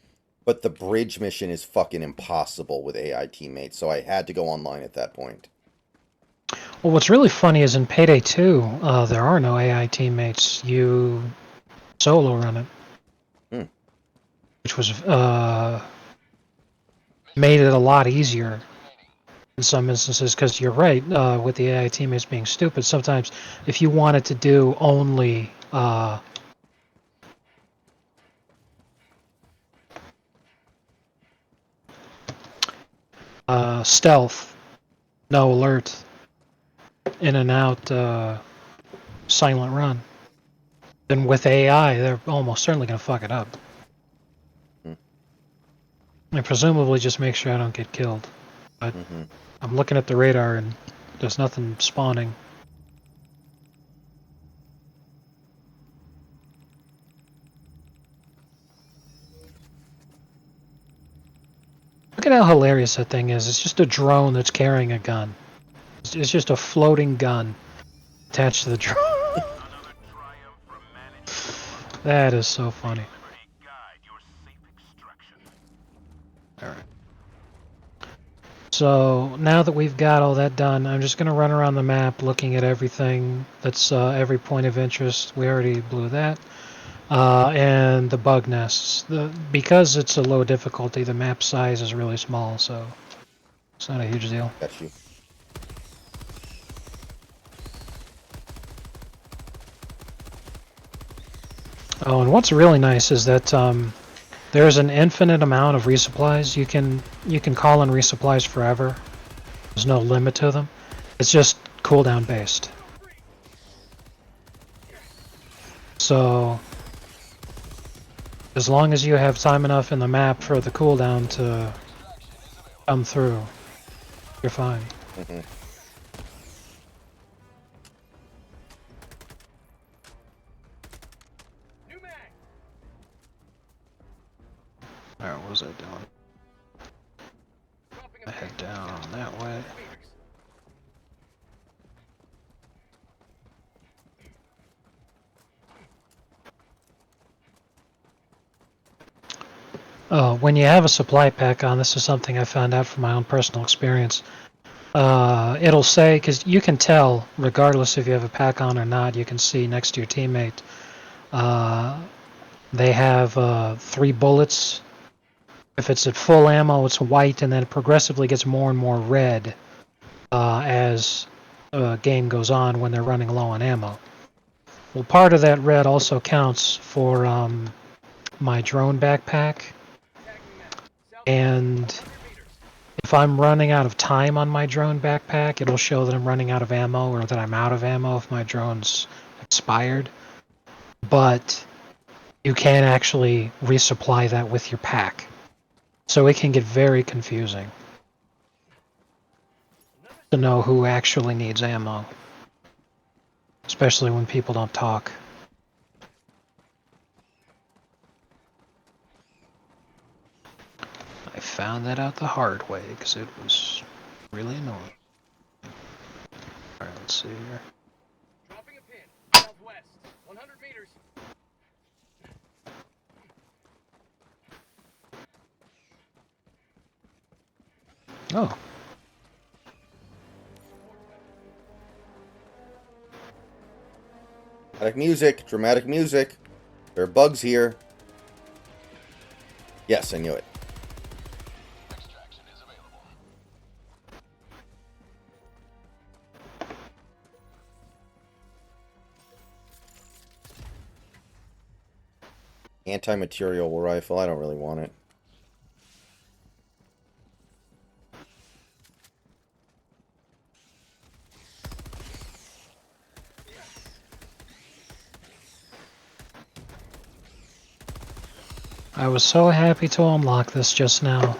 but the bridge mission is fucking impossible with AI teammates, so I had to go online at that point. Well, what's really funny is in Payday 2, there are no AI teammates. You solo run it, Hmm. which was made it a lot easier in some instances. Because you're right, with the AI teammates being stupid, sometimes if you wanted to do only stealth, no alert, in and out, silent run, then with AI, they're almost certainly going to fuck it up. Hmm. And presumably just make sure I don't get killed. But Mm-hmm. I'm looking at the radar and there's nothing spawning. Look at how hilarious that thing is. It's just a drone that's carrying a gun. It's just a floating gun attached to the drone. That is so funny. Alright. So now that we've got all that done, I'm just going to run around the map looking at everything that's every point of interest. We already blew that. And the bug nests. Because it's a low difficulty, the map size is really small, so it's not a huge deal. Got you. Oh, and what's really nice is that there's an infinite amount of resupplies. You can call in resupplies forever. There's no limit to them. It's just cooldown based. So as long as you have time enough in the map for the cooldown to come through, you're fine. Mm-hmm. Alright, what was I doing? I head down that way. Oh, when you have a supply pack on, this is something I found out from my own personal experience. It'll say, because you can tell, regardless if you have a pack on or not, you can see next to your teammate, uh, they have 3 bullets. If it's at full ammo, it's white, and then it progressively gets more and more red as game goes on when they're running low on ammo. Well, part of that red also counts for my drone backpack, and if I'm running out of time on my drone backpack, it'll show that I'm running out of ammo or that I'm out of ammo if my drone's expired. But you can actually resupply that with your pack. So it can get very confusing to know who actually needs ammo, especially when people don't talk. I found that out the hard way because it was really annoying. Alright, let's see here. Dropping a pin. Southwest. 100 meters. Oh. Dramatic music. Dramatic music. There are bugs here. Yes, I knew it. Extraction is available. Anti-material rifle. I don't really want it. I was so happy to unlock this just now.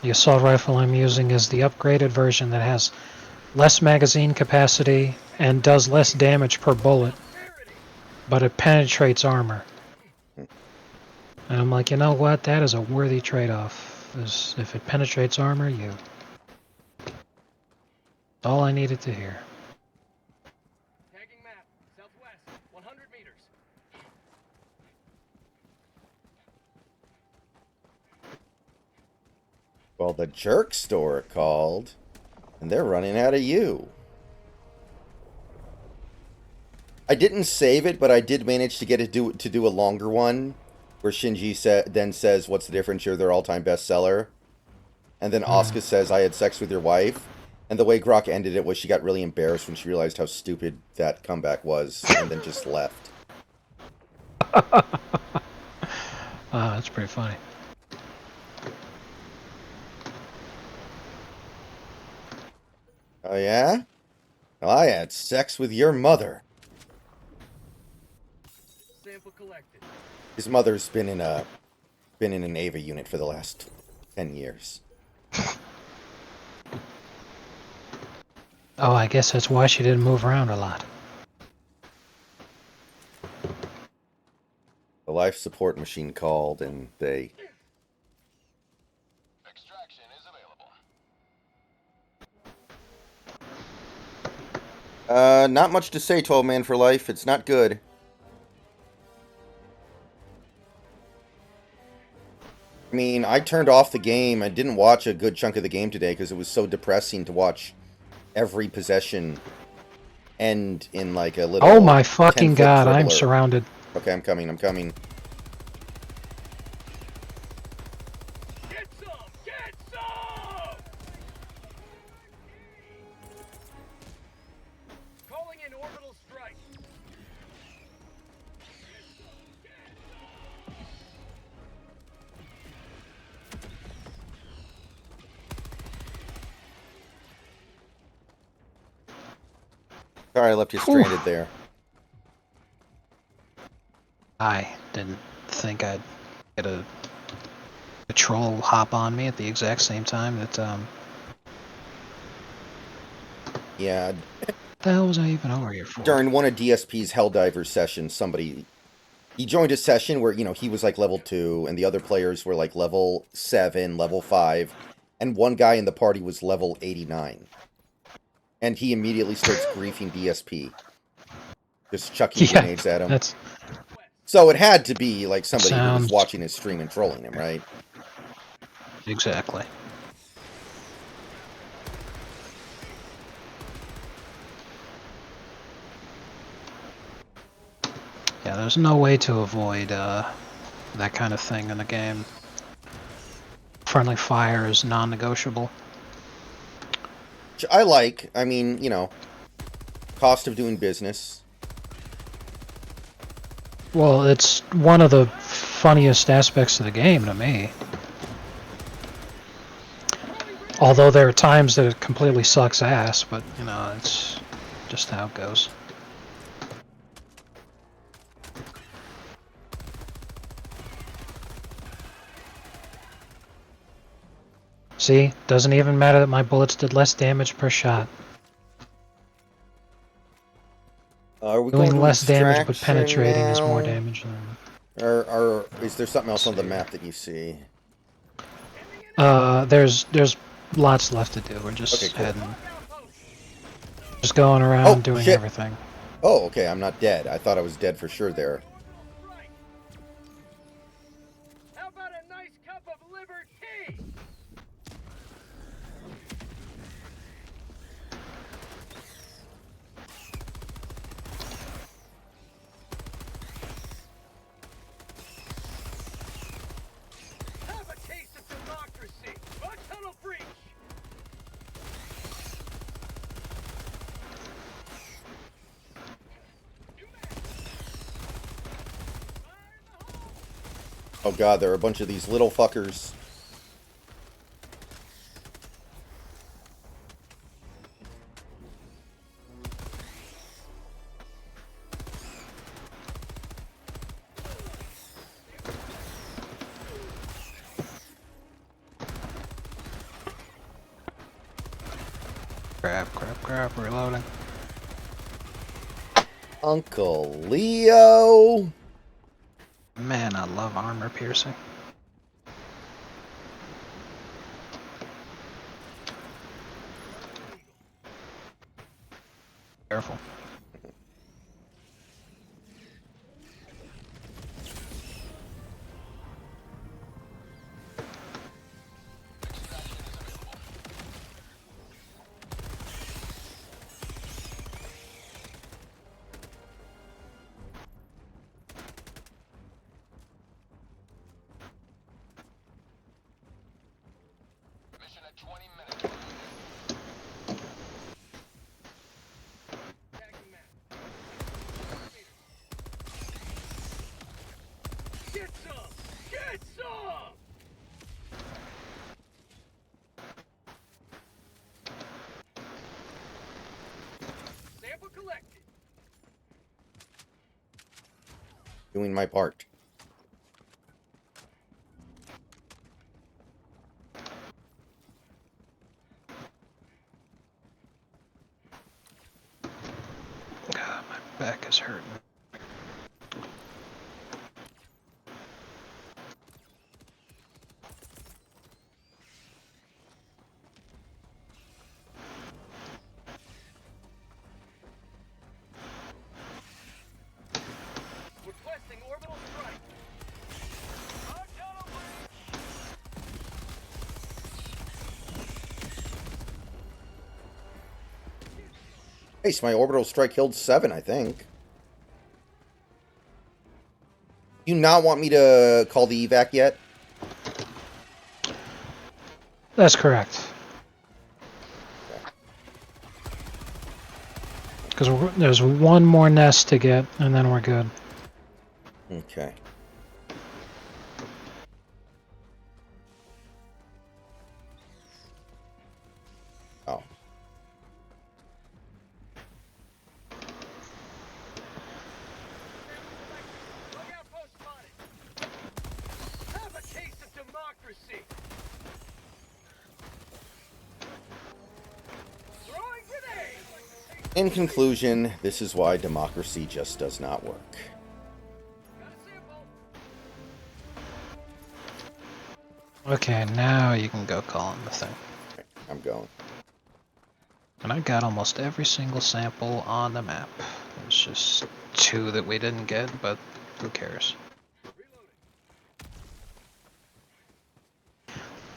The assault rifle I'm using is the upgraded version that has less magazine capacity and does less damage per bullet, but it penetrates armor. And I'm like, you know what? That is a worthy trade-off. If it penetrates armor, you... all I needed to hear. Tagging map, southwest, 100 meters. Well, the jerk store called, and they're running out of you. I didn't save it, but I did manage to get it to do a longer one, where Shinji then says, "What's the difference? You're their all-time bestseller." And then Asuka says, "I had sex with your wife." And the way Grok ended it was she got really embarrassed when she realized how stupid that comeback was, and then just left. That's pretty funny. Oh yeah? Well, I had sex with your mother. Sample collected. His mother's been in an Ava unit for the last 10 years. Oh, I guess that's why she didn't move around a lot. The life support machine called, and they... Extraction is available. Not much to say, 12 Man for Life. It's not good. I mean, I turned off the game. I didn't watch a good chunk of the game today because it was so depressing to watch every possession end in like a little... Oh my fucking 10-foot god, I'm dribbler. surrounded. Okay, I'm coming. Get some! Get some! Calling in orbital strike. Sorry, I left you stranded there. I didn't think I'd get a troll hop on me at the exact same time that, Yeah, the hell was I even over here for? during one of DSP's Helldivers sessions, he joined a session where, you know, he was like level 2, and the other players were like level 7, level 5, and one guy in the party was level 89. And he immediately starts griefing DSP. Just chucking grenades at him. That's... So it had to be like somebody who was Sounds- watching his stream and trolling him, right? exactly. Yeah, there's no way to avoid that kind of thing in a game. Friendly fire is non-negotiable. Which I like. I mean, you know, cost of doing business. Well, it's one of the funniest aspects of the game to me. Although there are times that it completely sucks ass, but, you know, it's just how it goes. See, doesn't even matter that my bullets did less damage per shot. Are we going Doing to less damage but extraction penetrating is more now? damage than... Or is there something else on the map that you see? There's lots left to do. We're just Okay, cool. heading... Just going around Oh, doing shit. everything. Oh, okay, I'm not dead. I thought I was dead for sure there. Right. How about a nice cup of liver tea? Oh god, there are a bunch of these little fuckers. Crap, reloading. Uncle Leo. Man, I love armor piercing. Careful. Mission at 20 minutes. Tagging map. Get some! Get some! Sample collected. Doing my part. God, my back is hurting. Requesting orbital strike. On tunnel breach. Nice, my orbital strike killed 7, I think. You not want me to call the evac yet? That's correct. Because there's one more nest to get, and then we're good. Okay. Oh. Look out, post spotted. Have a taste of democracy. Throwing grenade. In conclusion, this is why democracy just does not work. Got a sample. Okay, now you can go call in the thing. I'm going. And I got almost every single sample on the map. There's just 2 that we didn't get, but who cares?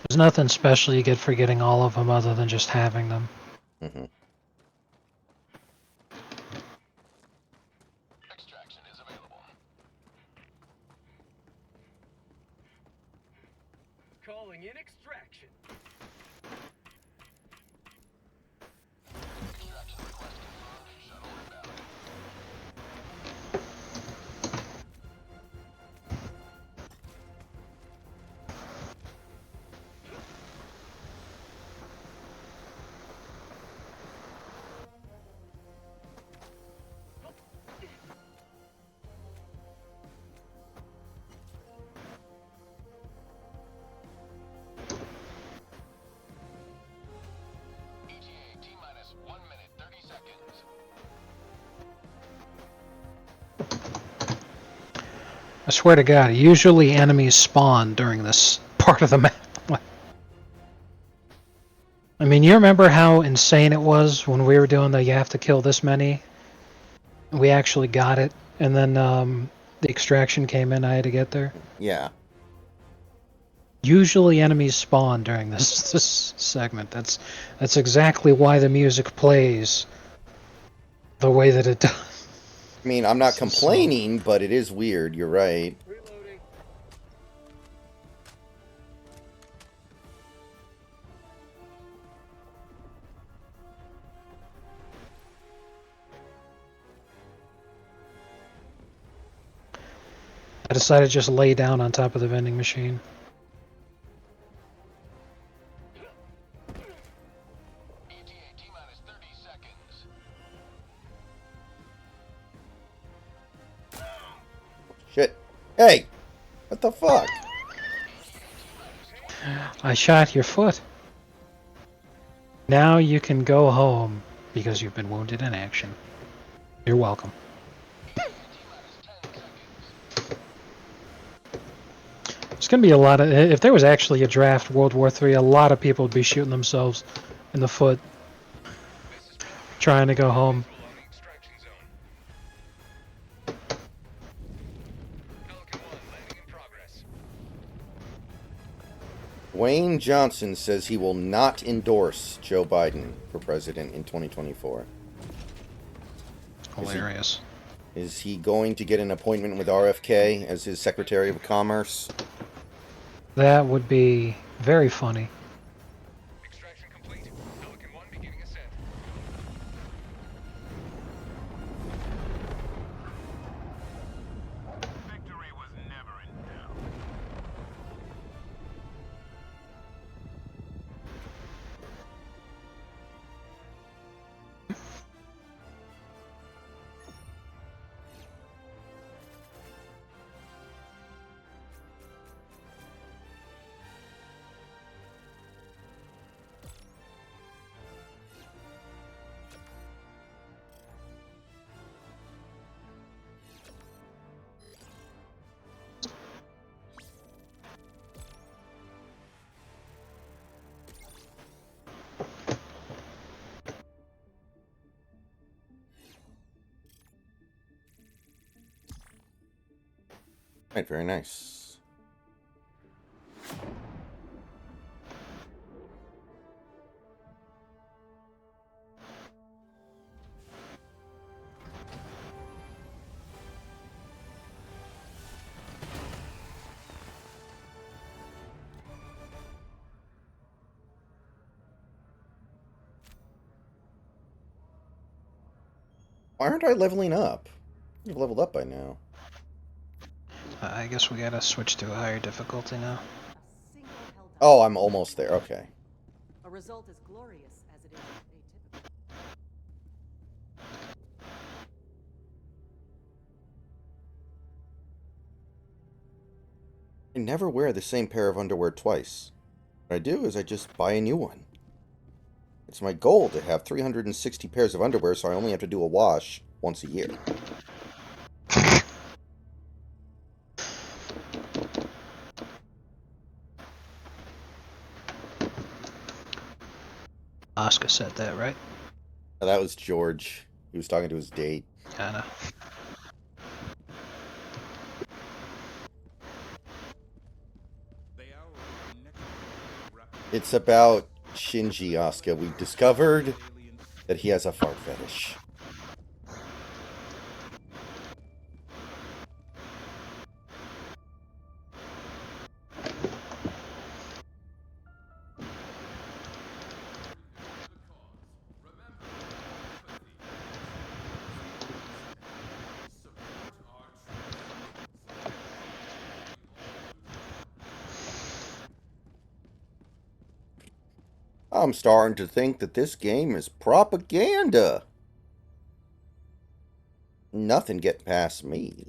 There's nothing special you get for getting all of them other than just having them. Mm-hmm. Extraction is available. Calling in extraction. Extraction request confirmed. Shuttle inbound. ETA T-minus 1 minute 30 seconds. I swear to God, usually enemies spawn during this part of the map. I mean, you remember how insane it was when we were doing the you have to kill this many? We actually got it, and then the extraction came in, I had to get there. Yeah. Usually enemies spawn during this segment. That's exactly why the music plays the way that it does. I mean, I'm not So- complaining, but it is weird. You're right. Reloading. That decided to just lay down on top of the vending machine. ETA T-minus 30 seconds. Shit. Hey! What the fuck? I shot your foot. Now you can go home because you've been wounded in action. You're welcome. There's going to be a lot of... If there was actually a draft World War III, a lot of people would be shooting themselves in the foot trying to go home. Visual on the extraction zone. Pelican 1 landing in progress. Wayne Johnson says he will not endorse Joe Biden for president in 2024. Hilarious. Is he going to get an appointment with RFK as his Secretary of Commerce? That would be very funny. Extraction complete. Pelican 1 beginning ascent. Victory was never in doubt. Right, very nice. Why aren't I leveling up? I've leveled up by now. I guess we gotta switch to a higher difficulty now. A single Helldiver. Oh, I'm almost there. Okay. A result as glorious as it is atypical. I never wear the same pair of underwear twice. What I do is I just buy a new one. It's my goal to have 360 pairs of underwear, so I only have to do a wash once a year. Oscar said that, right? That was George. He was talking to his date. Kinda. It's about Shinji Asuka. We discovered that he has a fart fetish. I'm starting to think that this game is propaganda. Nothing get past me.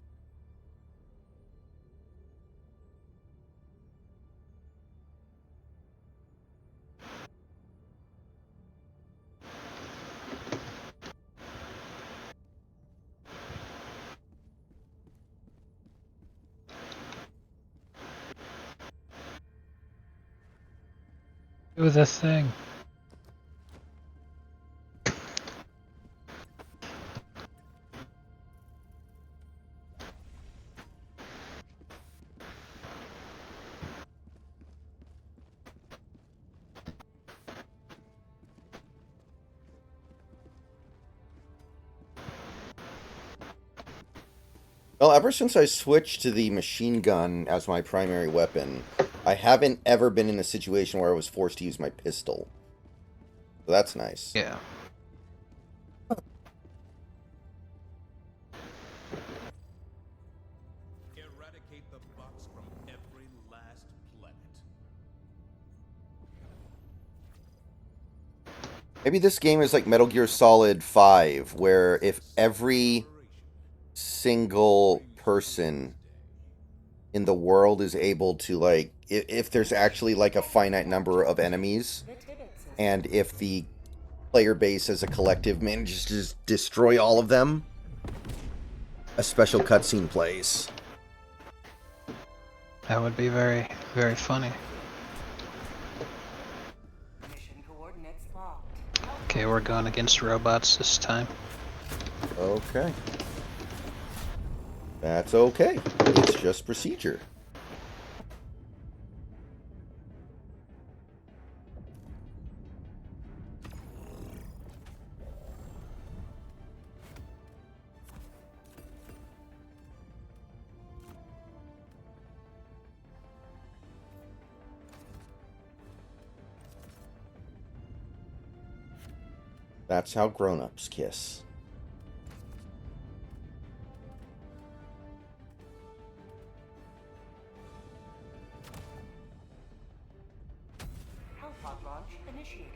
Do the thing. Well, ever since I switched to the machine gun as my primary weapon, I haven't ever been in a situation where I was forced to use my pistol. So that's nice. Yeah. Eradicate Maybe this game is like Metal Gear Solid 5, where if every single person in the world is able to, like, if there's actually like a finite number of enemies, The Tibbet system. and if the player base as a collective manages to just destroy all of them, a special cutscene plays. That would be very, very funny. Mission coordinates locked. Okay, we're going against robots this time. Okay. That's okay. It's just procedure. That's how grown-ups kiss. Hellpod launch initiated.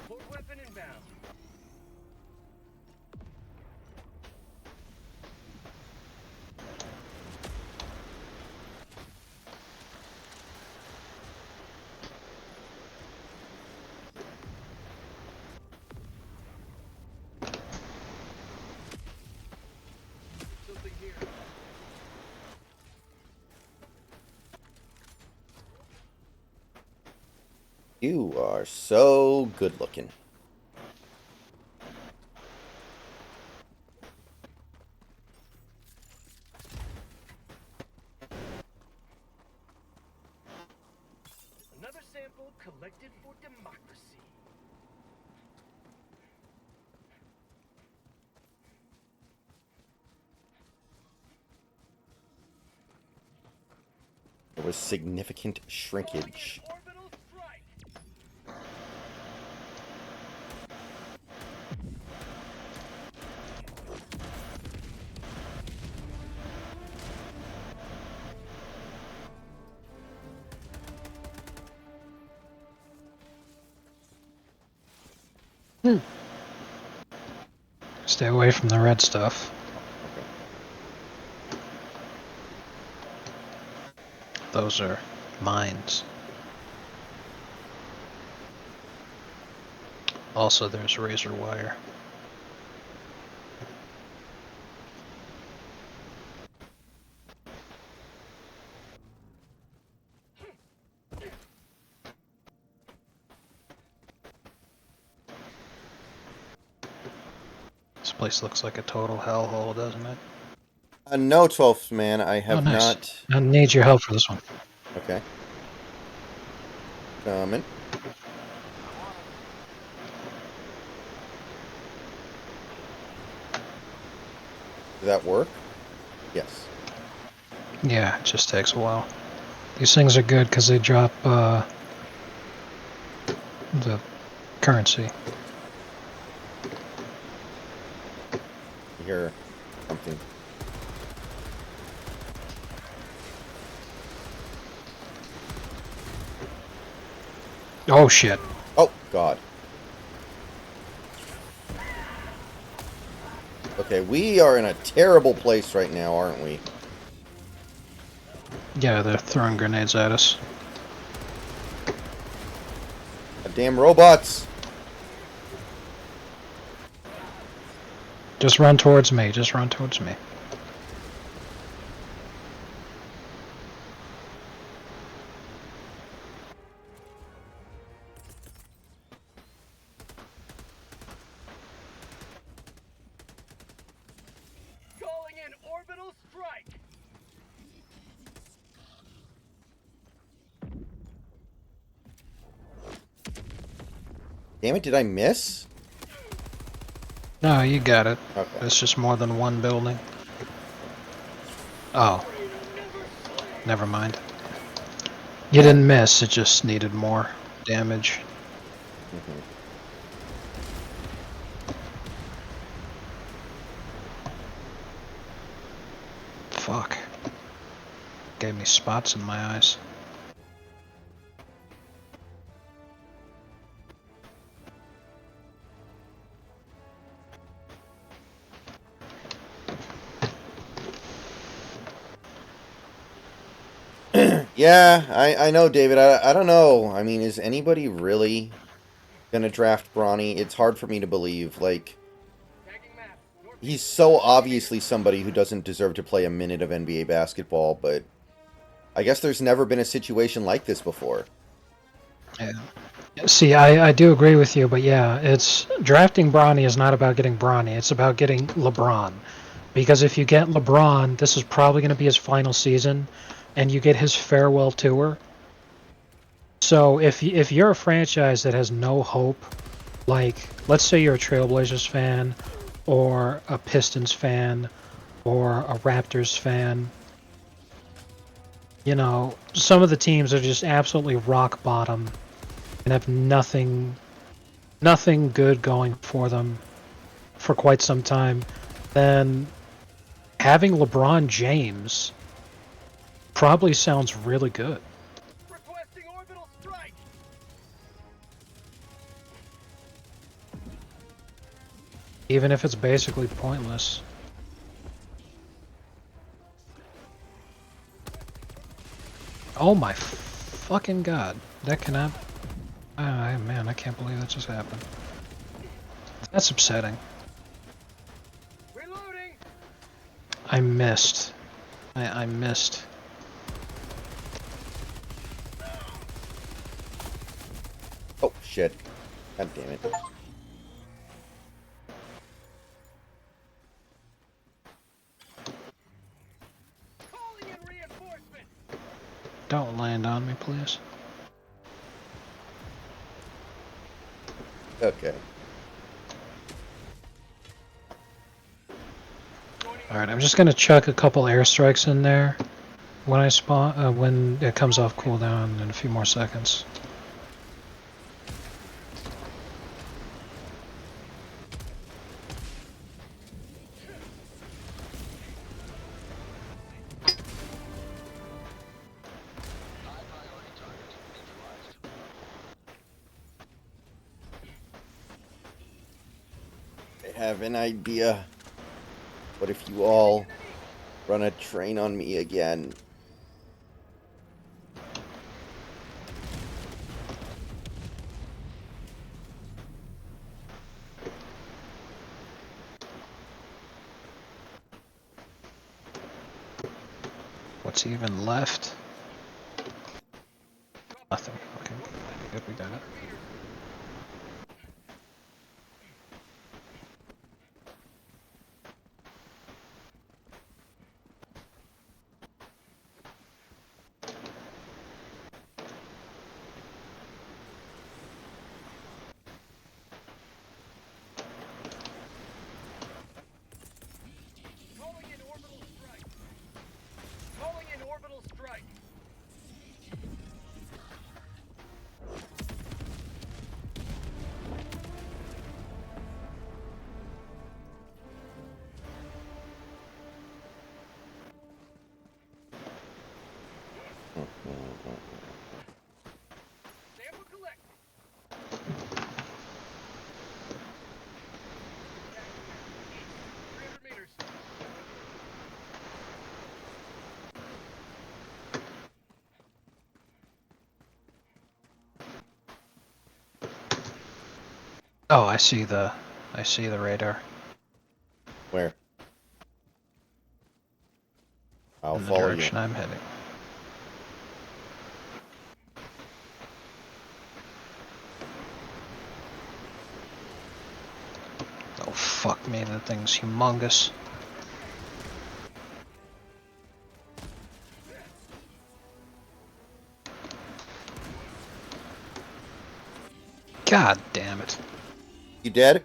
Support weapon inbound. Something here. You are so good looking. Another sample collected for democracy. There was significant shrinkage. Orbital strike. Stay away from the red stuff. Those are mines. Also, there's razor wire. This place looks like a total hellhole, doesn't it? No, 12th man, I have nice. not. I need your help for this one. Okay. Coming. Did that work? Yes. Yeah, it just takes a while. These things are good because they drop the currency. I hear something. Oh shit. Oh, God. Okay, we are in a terrible place right now, aren't we? Yeah, they're throwing grenades at us. Damn robots! Just run towards me. Just run towards me. orbital strike. Damn it, did I miss? No, you got it. Okay. It's just more than one building. Oh, never mind. You didn't miss, it just needed more damage. Mhm. Fuck. Gave me spots in my eyes. Yeah, I know, David. I don't know. I mean, is anybody really gonna draft Bronny? It's hard for me to believe. Like, Tagging map. he's so obviously somebody who doesn't deserve to play a minute of NBA basketball, but I guess there's never been a situation like this before. Yeah. See, I do agree with you, but yeah, it's drafting Bronny is not about getting Bronny. It's about getting LeBron. Because if you get LeBron, this is probably going to be his final season, and you get his farewell tour. So if you're a franchise that has no hope, like let's say you're a Trailblazers fan, or a Pistons fan, or a Raptors fan, you know, some of the teams are just absolutely rock bottom and have nothing good going for them for quite some time, then having LeBron James probably sounds really good. Requesting orbital strike. Even if it's basically pointless. Oh my fucking god. That cannot... man, I can't believe that just happened. That's upsetting. Reloading. I missed. I missed. Oh, shit. God damn it. Calling in reinforcements. Don't land on me, please. Okay. Alright, I'm just gonna chuck a couple airstrikes in there when I spawn, when it comes off cooldown in a few more seconds. I have an idea. What if you all run a train on me again? What's even left? Nothing. Okay. Good, we got it. Calling in orbital strike. Calling in orbital strike. Sample collected. 300 meters. Oh, I see the radar Where? I'll in the follow you. direction I'm heading. Oh fuck me, that thing's humongous. God damn it. You dead?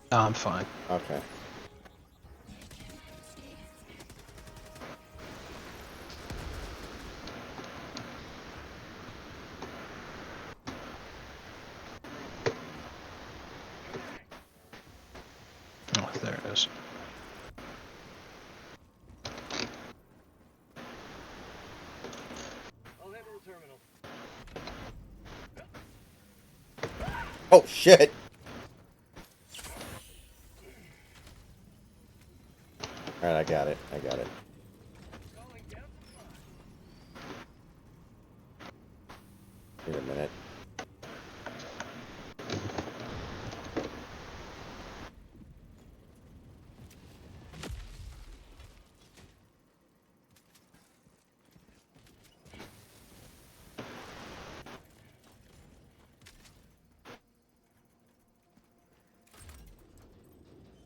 No, I'm fine. Okay. Oh, there it is. I'll handle the terminal. Oh shit! Alright, I got it. I got it. Calling down supply. Wait a minute.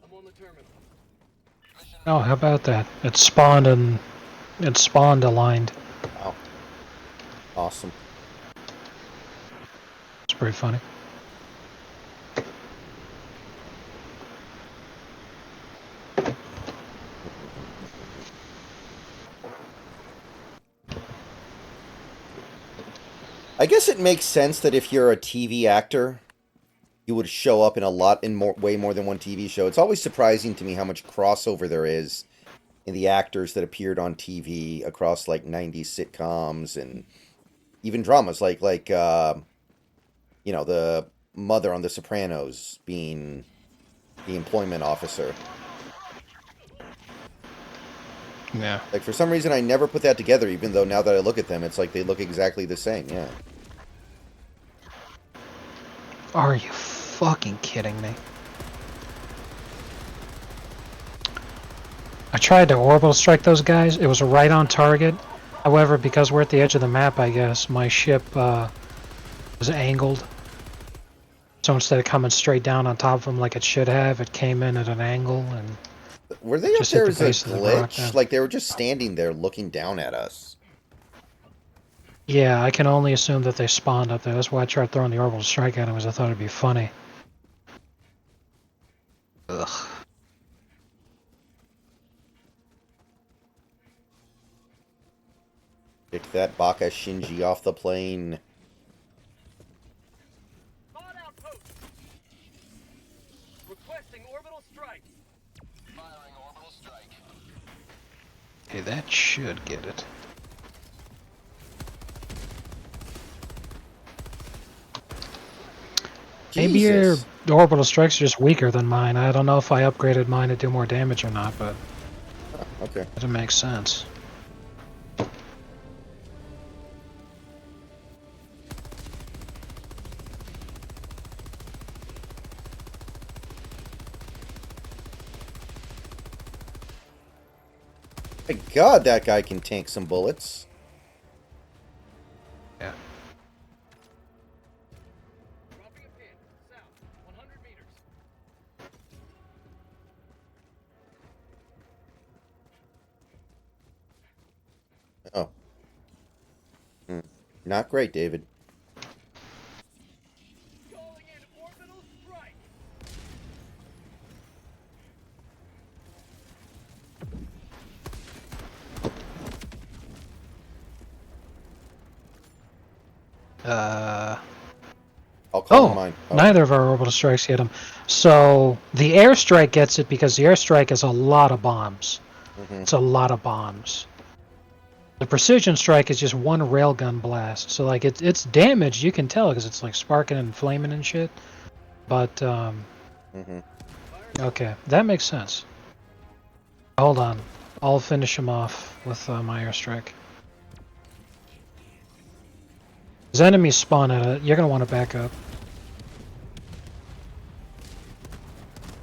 I'm on the terminal. Oh, how about that? It's spawned aligned. Wow. Awesome. It's pretty funny. I guess it makes sense that if you're a TV actor, you would show up way more than one TV show. It's always surprising to me how much crossover there is in the actors that appeared on TV across like 90s sitcoms and even dramas like the mother on The Sopranos being the employment officer. Yeah. Like for some reason I never put that together, even though now that I look at them, it's like they look exactly the same. Yeah. Are you fucking kidding me? I tried to orbital strike those guys. It was right on target. However, because we're at the edge of the map, I guess, my ship was angled. So instead of coming straight down on top of them like it should have, it came in at an angle and Were they up just hit there the as a base of the rock glitch? there. Like they were just standing there looking down at us. Yeah, I can only assume that they spawned up there. That's why I tried throwing the orbital strike at them, because I thought it'd be funny. Ugh. Kick that Baka Shinji off the plane. Spawn outpost. Requesting orbital strike. Firing orbital strike. Hey, that should get it. Maybe your Jesus. orbital strikes are just weaker than mine. I don't know if I upgraded mine to do more damage or not, but Okay. it makes sense. My God, that guy can tank some bullets. Yeah. Dropping a pin. South. 100 meters. Oh. Not great, David. Calling in orbital strike. I'll call him Oh, mine. Oh. neither of our orbital strikes hit him. So the airstrike gets it because the airstrike is a lot of bombs. Mhm. It's a lot of bombs. The precision strike is just one railgun blast. So like it's damage, you can tell because it's like sparking and flaming and shit. But Mhm. okay, that makes sense. Hold on, I'll finish him off with my airstrike. As enemies spawn at it, you're gonna want to back up.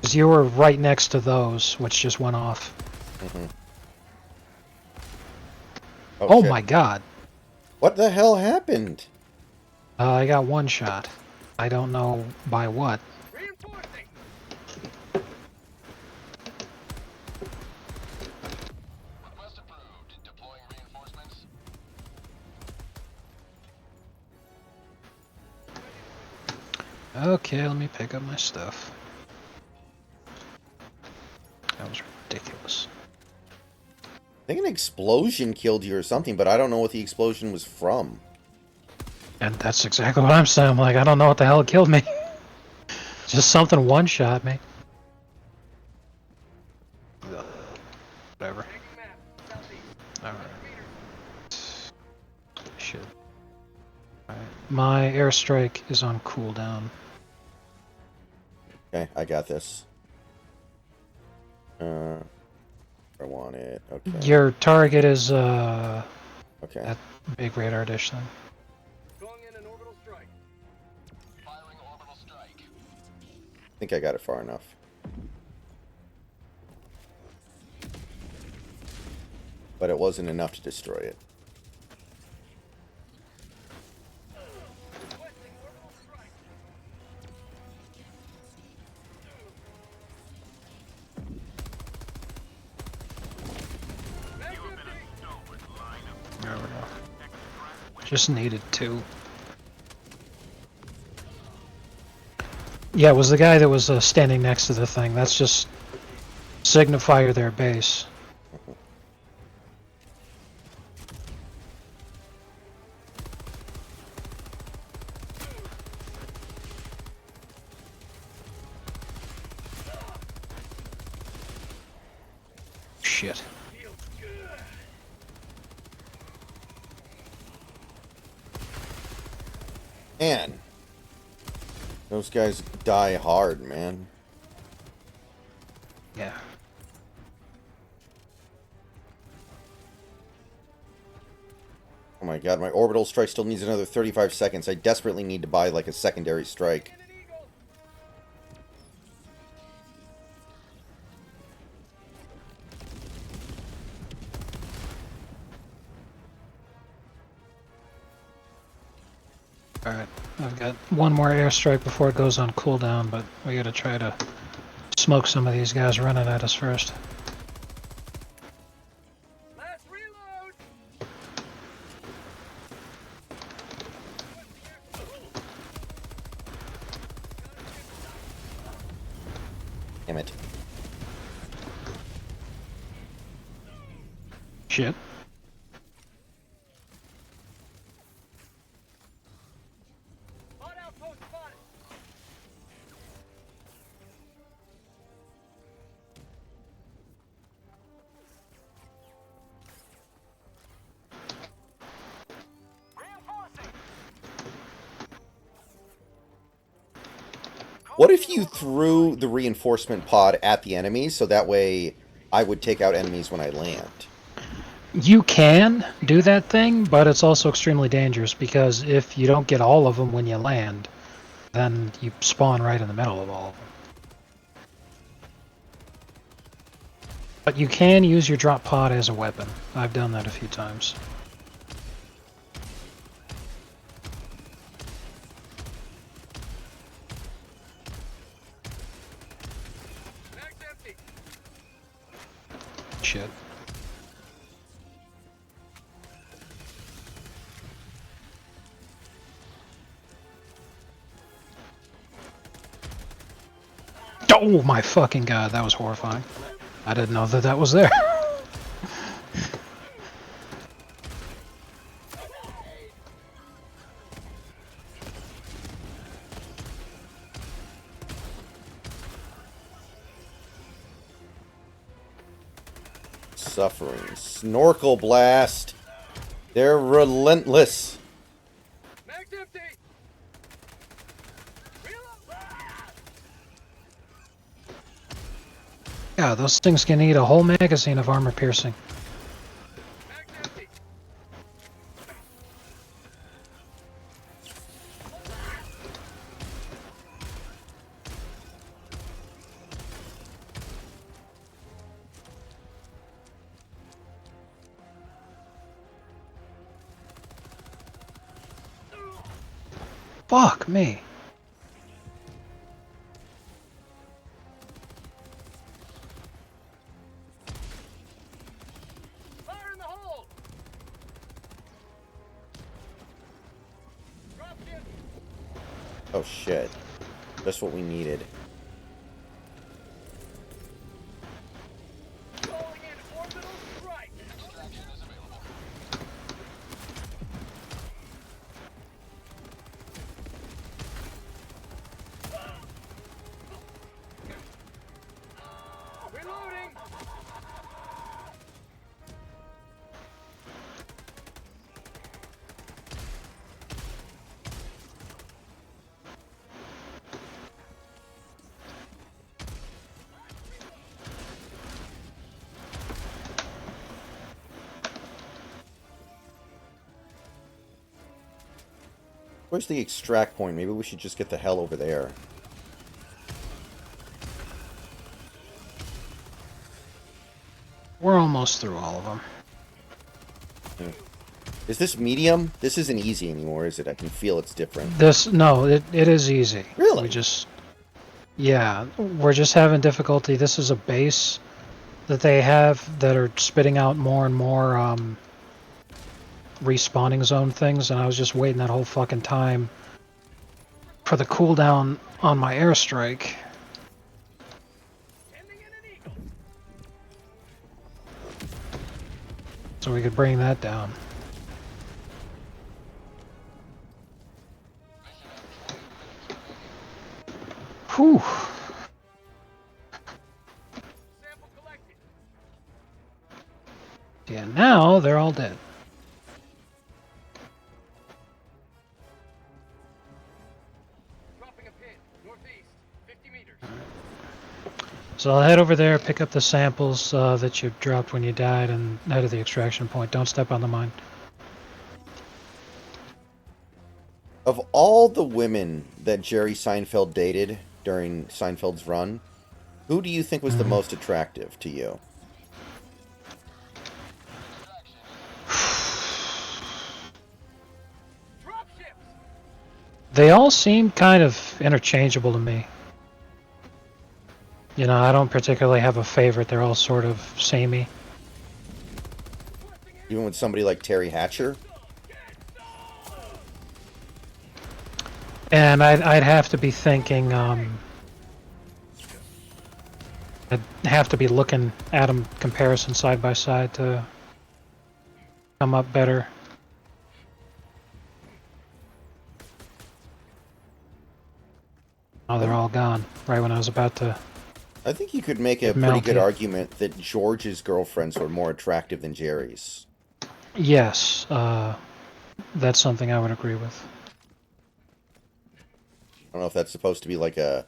Because you were right next to those, which just went off. Mhm. Oh shit. my god. What the hell happened? I got one shot. I don't know by what. Reinforcing. Request approved. Deploying reinforcements. Okay, let me pick up my stuff. That was ridiculous. I think an explosion killed you or something, but I don't know what the explosion was from. And that's exactly what I'm saying. I'm like, I don't know what the hell killed me. Just something one-shot me. Whatever. Tagging map. Southeast. Alright. 100 meters. Shit. Alright. My airstrike is on cooldown. Okay, I got this. I want it. Okay. Your target is Okay. that big radar dish thing. Going in an orbital strike. Firing orbital strike. I think I got it far enough. But it wasn't enough to destroy it. Requesting orbital strike. Mag's empty. There we go. Just needed two. Yeah, it was the guy that was standing next to the thing. That's just signifier their base. Shit. Man. Those guys die hard, man. Yeah. Oh my god, my orbital strike still needs another 35 seconds. I desperately need to buy like a secondary strike. An eagle. Alright. I've got one more airstrike before it goes on cooldown, but we gotta try to smoke some of these guys running at us first. Last reload. Damn it. Shit. Hot outpost spotted. Reinforcing. What if you threw the reinforcement pod at the enemies so that way I would take out enemies when I land? You can do that thing, but it's also extremely dangerous because if you don't get all of them when you land, then you spawn right in the middle of all of them. But you can use your drop pod as a weapon. I've done that a few times. Mag's empty. Shit. Oh my fucking god, that was horrifying. I didn't know that that was there. Suffering. Snorkel blast. They're relentless. Mag's empty. Reload. Yeah, those things can eat a whole magazine of armor piercing. Mag's empty. Fuck me. Fire in the hole. Drop in. Oh shit. Just what we needed. Calling in orbital strike. Reloading. Where's the extract point? Maybe we should just get the hell over there. We're almost through all of them. Is this medium? This isn't easy anymore, is it? I can feel it's different. No, it is easy. Really? We just, yeah, we're just having difficulty. This is a base that they have that are spitting out more and more respawning zone things, and I was just waiting that whole fucking time for the cooldown on my airstrike. Sending in an eagle. So we could bring that down. Whew. Sample collected. Yeah, now they're all dead. Dropping a pin. Northeast. 50 meters. So I'll head over there, pick up the samples that you dropped when you died, and head to the extraction point. Don't step on the mine. Of all the women that Jerry Seinfeld dated during Seinfeld's run, who do you think was the most attractive to you? Drop ships. They all seem kind of interchangeable to me. You know, I don't particularly have a favorite. They're all sort of samey. Even with somebody like Terry Hatcher? And I'd have to be thinking, I'd have to be looking at them comparison side by side to come up better. Oh, they're all gone. Right when I was about to... I think you could make a pretty Melty. good argument that George's girlfriends were more attractive than Jerry's. Yes, that's something I would agree with. I don't know if that's supposed to be like the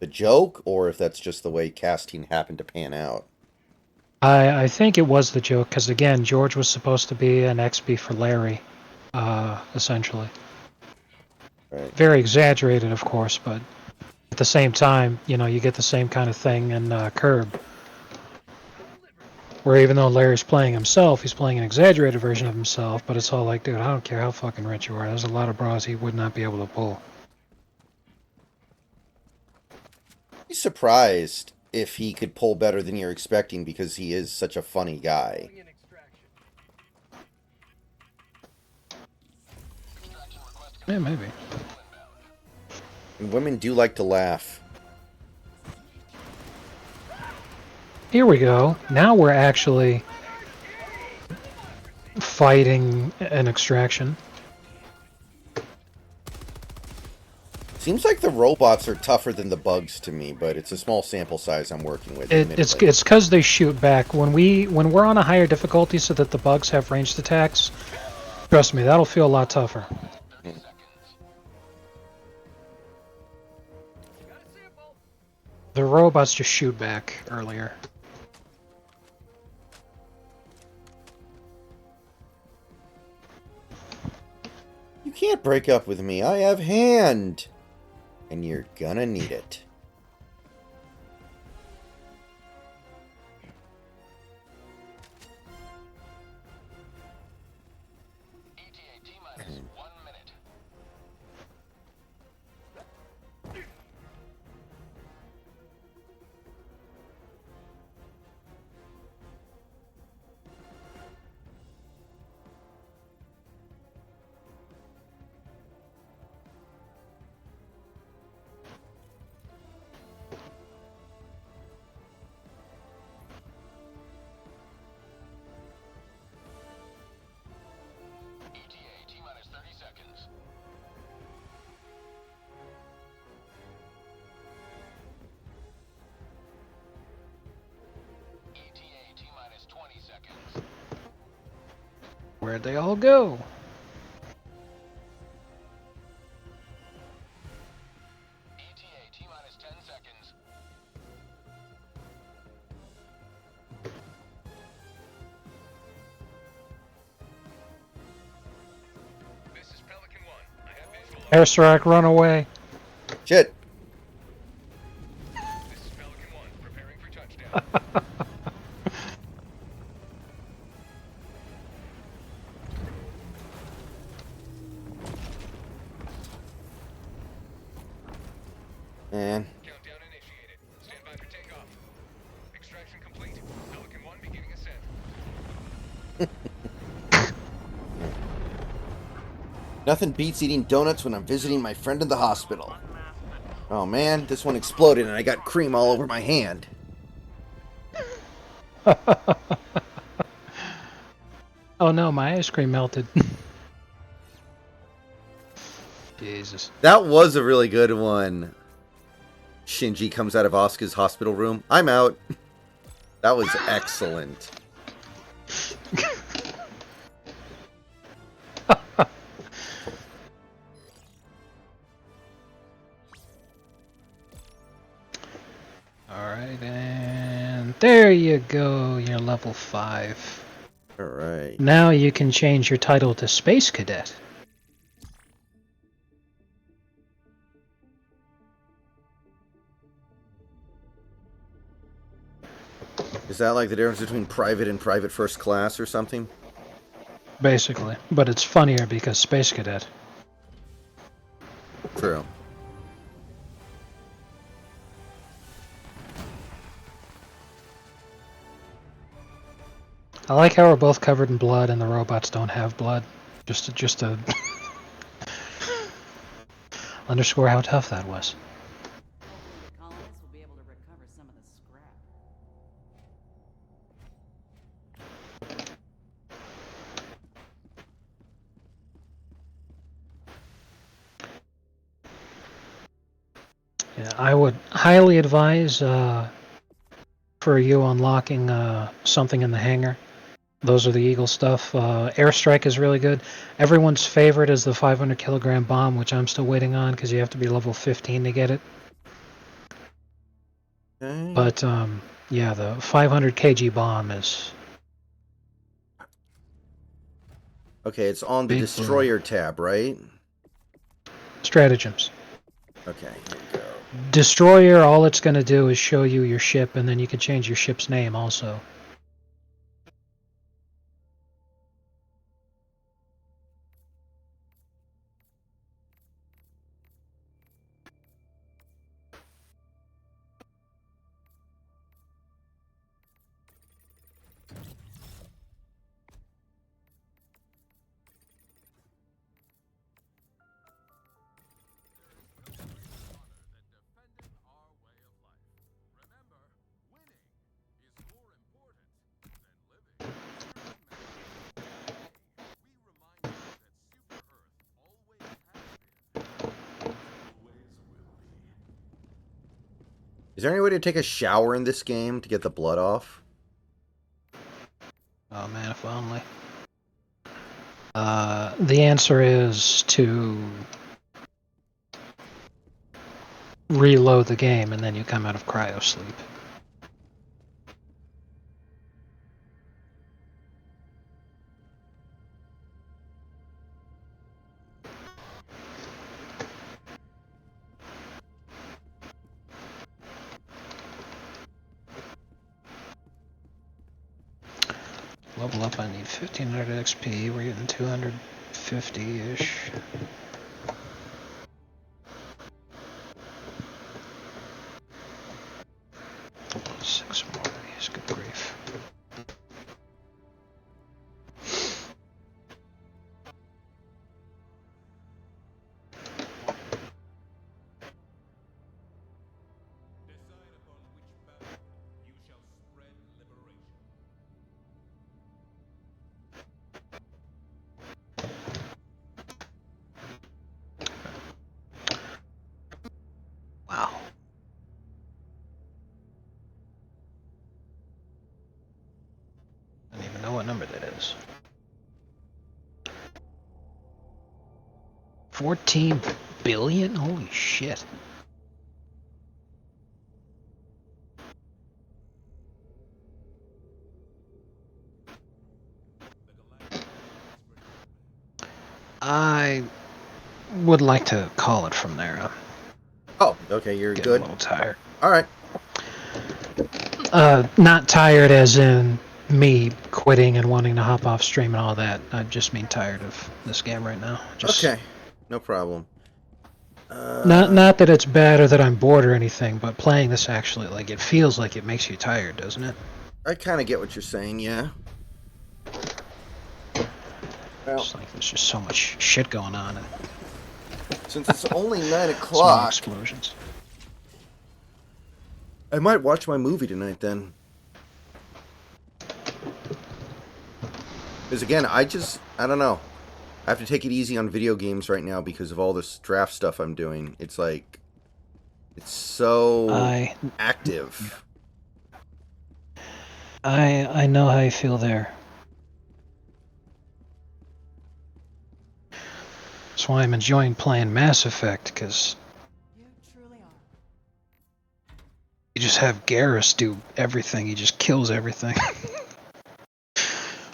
joke, or if that's just the way casting happened to pan out. I think it was the joke, because again, George was supposed to be an XP for Larry, essentially. Right. Very exaggerated, of course, but at the same time, you know, you get the same kind of thing in Curb. Where even though Larry's playing himself, he's playing an exaggerated version of himself, but it's all like, dude, I don't care how fucking rich you are. There's a lot of bras he would not be able to pull. Be surprised if he could pull better than you're expecting, because he is such a funny guy. Calling in extraction. Yeah, maybe. And women do like to laugh. Here we go. Now we're actually fighting an extraction. Seems like the robots are tougher than the bugs to me, but it's a small sample size I'm working with. It's admittedly. because they shoot back. When we're on a higher difficulty so that the bugs have ranged attacks, trust me, that'll feel a lot tougher. Got a sample. The robots just shoot back earlier. You can't break up with me. I have hand. And you're gonna need it. ETA T-minus 1 minute. Where'd they all go? ETA T-minus 10 seconds. This is Pelican 1. I have visual on. Airstrike, run away. Shit. This is Pelican 1. Preparing for touchdown. Man. Countdown initiated. Stand by for takeoff. Extraction complete. Pelican 1 beginning ascent. Nothing beats eating donuts when I'm visiting my friend in the hospital. Oh man, this one exploded and I got cream all over my hand. Oh no, my ice cream melted. Jesus. That was a really good one. Shinji comes out of Asuka's hospital room. I'm out. That was excellent. Alright, and there you go, you're level 5. Alright. Now you can change your title to Space Cadet. Is that like the difference between private and private first class or something? Basically. But it's funnier because Space Cadet. True. I like how we're both covered in blood and the robots don't have blood. Just to underscore how tough that was. Hopefully the colonists will be able to recover some of the scrap. Yeah, I would highly advise for you unlocking something in the hangar. Those are the Eagle stuff. Airstrike is really good. Everyone's favorite is the 500 kilogram bomb, which I'm still waiting on because you have to be level 15 to get it. Okay. But yeah, the 500 kg bomb is Okay, it's on the Big Destroyer tab, right? stratagems. Okay, here we go. Destroyer, all it's going to do is show you your ship, and then you can change your ship's name also. defending our way of life. Remember, winning is more important than living. We remind you that Super Earth always has been, always will be. Is there any way to take a shower in this game to get the blood off? Oh man, if only. The answer is to reload the game, and then you come out of cryo sleep. Level up, I need 1500 XP. We're getting 250-ish. Six more of these, good grief. Decide upon which battle you shall spread liberation. Wow. I don't even know what number that is. 14 billion? Holy shit. I would like to call it from there. Oh, okay, you're I'm getting good. a little tired. All right. Not tired as in me quitting and wanting to hop off stream and all that. I just mean tired of this game right now. Just Okay, no problem. not that it's bad or that I'm bored or anything, but playing this actually, like, it feels like it makes you tired, doesn't it? I kind of get what you're saying, yeah. Well, It's like there's just so much shit going on and since it's only 9 so many o'clock, explosions. I might watch my movie tonight then. Because again, I don't know. I have to take it easy on video games right now because of all this draft stuff I'm doing. It's like, it's so active. I know how you feel there. That's why I'm enjoying playing Mass Effect, because You truly are. you just have Garrus do everything. He just kills everything.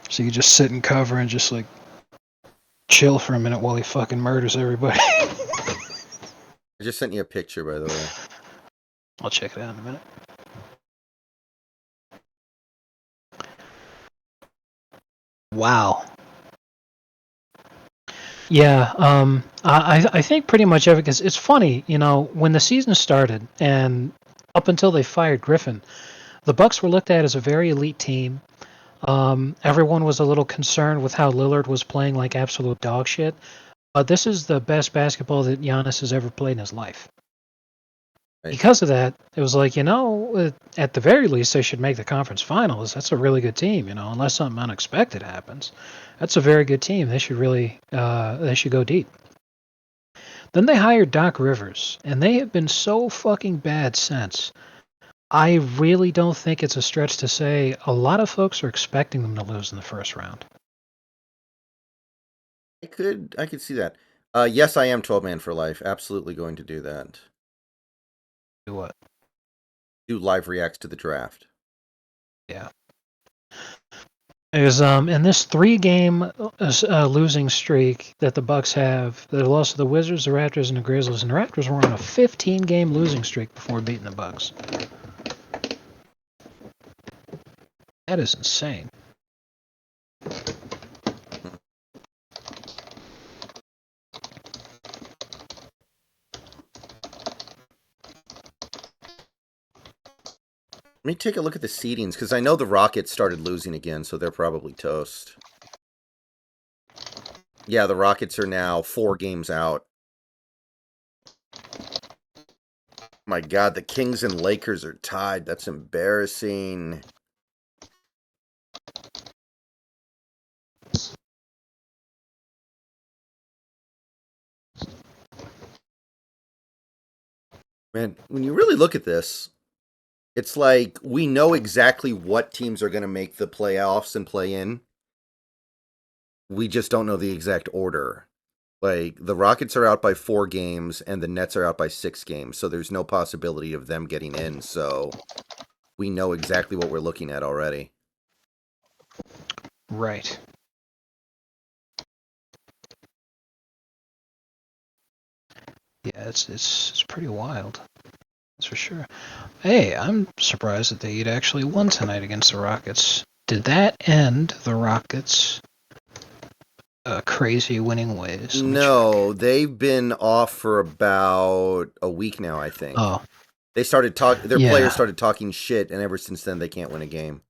So you just sit in cover and just, like, chill for a minute while he fucking murders everybody. I just sent you a picture, by the way. I'll check it out in a minute. Wow. Yeah, I think pretty much every, because it's funny, you know, when the season started and up until they fired Griffin, the Bucks were looked at as a very elite team. Everyone was a little concerned with how Lillard was playing like absolute dog shit. But this is the best basketball that Giannis has ever played in his life. Right. Because of that, it was like, you know, at the very least, they should make the conference finals. That's a really good team, you know, unless something unexpected happens. That's a very good team. They should really, they should go deep. Then they hired Doc Rivers, and they have been so fucking bad since. I really don't think it's a stretch to say a lot of folks are expecting them to lose in the first round. I could see that. Yes, I am 12 man for life. Absolutely going to do that. Do what? Do live reacts to the draft. Yeah. Is in this 3-game losing streak that the Bucks have, they lost to the Wizards, the Raptors, and the Grizzlies, and the Raptors were on a 15-game losing streak before beating the Bucks. That is insane. Let me take a look at the seedings, because I know the Rockets started losing again, so they're probably toast. Yeah, the Rockets are now 4 games out. My God, the Kings and Lakers are tied. That's embarrassing. Man, when you really look at this, it's like we know exactly what teams are going to make the playoffs and play in. We just don't know the exact order. Like, the Rockets are out by 4 games and the Nets are out by 6 games, so there's no possibility of them getting in, so we know exactly what we're looking at already. Right. Yeah, it's pretty wild. That's for sure. Hey, I'm surprised that they'd actually won tonight against the Rockets. Did that end the Rockets' crazy winning ways? No, they've been off for about a week now, I think. Oh. They started their Yeah. players started talking shit, and ever since then they can't win a game.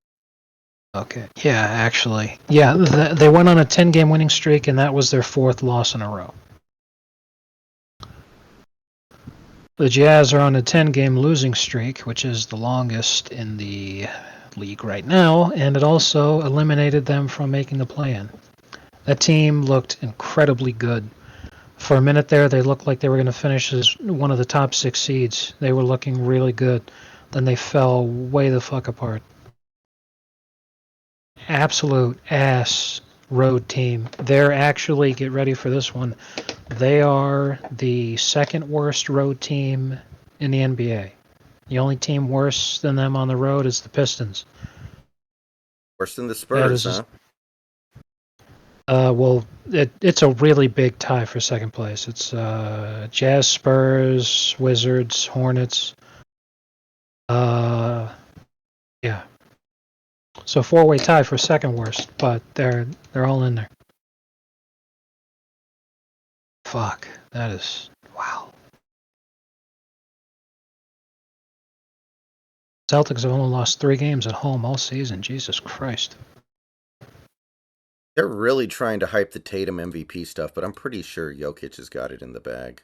Okay. Yeah, actually. Yeah, they went on a 10-game winning streak, and that was their 4th loss in a row. The Jazz are on a 10-game losing streak, which is the longest in the league right now, and it also eliminated them from making the play-in. That team looked incredibly good. For a minute there, they looked like they were going to finish as one of the top 6 seeds. They were looking really good. Then they fell way the fuck apart. Absolute ass road team. They're actually, get ready for this one, They are the second worst road team in the NBA. The only team worse than them on the road is the Pistons. Worse than the That Spurs, is, huh? well, it's a really big tie for second place. It's Jazz, Spurs, Wizards, Hornets. Yeah. So four-way tie for second worst, but they're all in there. Fuck, that is wow. Celtics have only lost 3 games at home all season. Jesus Christ. They're really trying to hype the Tatum MVP stuff, but I'm pretty sure Jokic has got it in the bag.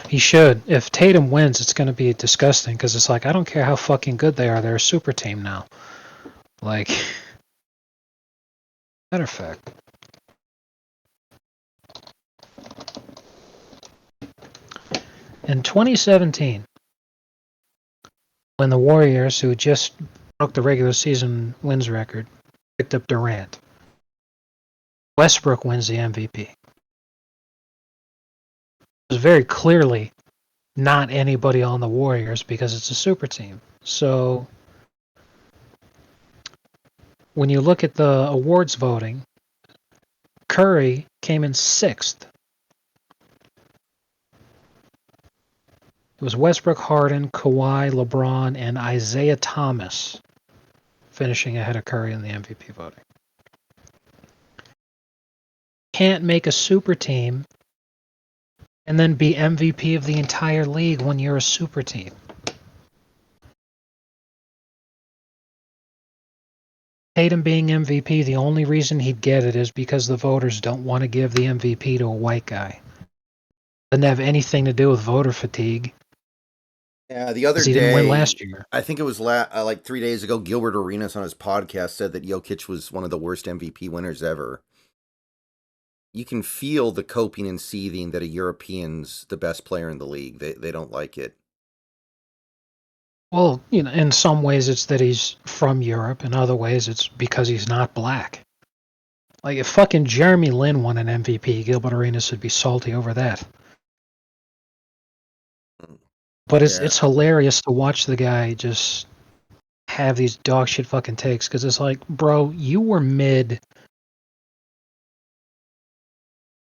He should. If Tatum wins, it's going to be disgusting because it's like I don't care how fucking good they are. They're a super team now. Like, matter of fact, in 2017, when the Warriors, who just broke the regular season wins record, picked up Durant, Westbrook wins the MVP. It was very clearly not anybody on the Warriors because it's a super team. So when you look at the awards voting, Curry came in 6th. It was Westbrook, Harden, Kawhi, LeBron, and Isaiah Thomas finishing ahead of Curry in the MVP voting. Can't make a super team and then be MVP of the entire league when you're a super team. Tatum being MVP, the only reason he'd get it is because the voters don't want to give the MVP to a white guy. Doesn't have anything to do with voter fatigue. Yeah, the other He didn't win day, last year. I think it was like 3 days ago, Gilbert Arenas on his podcast said that Jokic was one of the worst MVP winners ever. You can feel the coping and seething that a European's the best player in the league. They don't like it. Well, in some ways it's that he's from Europe. In other ways it's because he's not black. Like if fucking Jeremy Lin won an MVP, Gilbert Arenas would be salty over that. But it's Yeah. it's hilarious to watch the guy just have these dog shit fucking takes because it's like, bro, you were mid.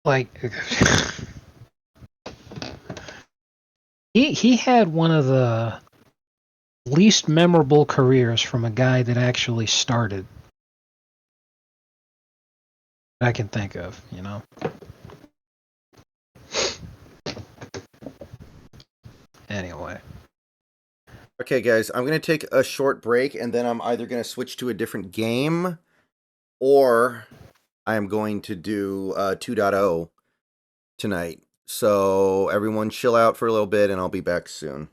Like he had one of the least memorable careers from a guy that actually started. I can think of. Anyway. Okay, guys, I'm going to take a short break, and then I'm either going to switch to a different game, or I am going to do 2.0 tonight. So everyone chill out for a little bit, and I'll be back soon.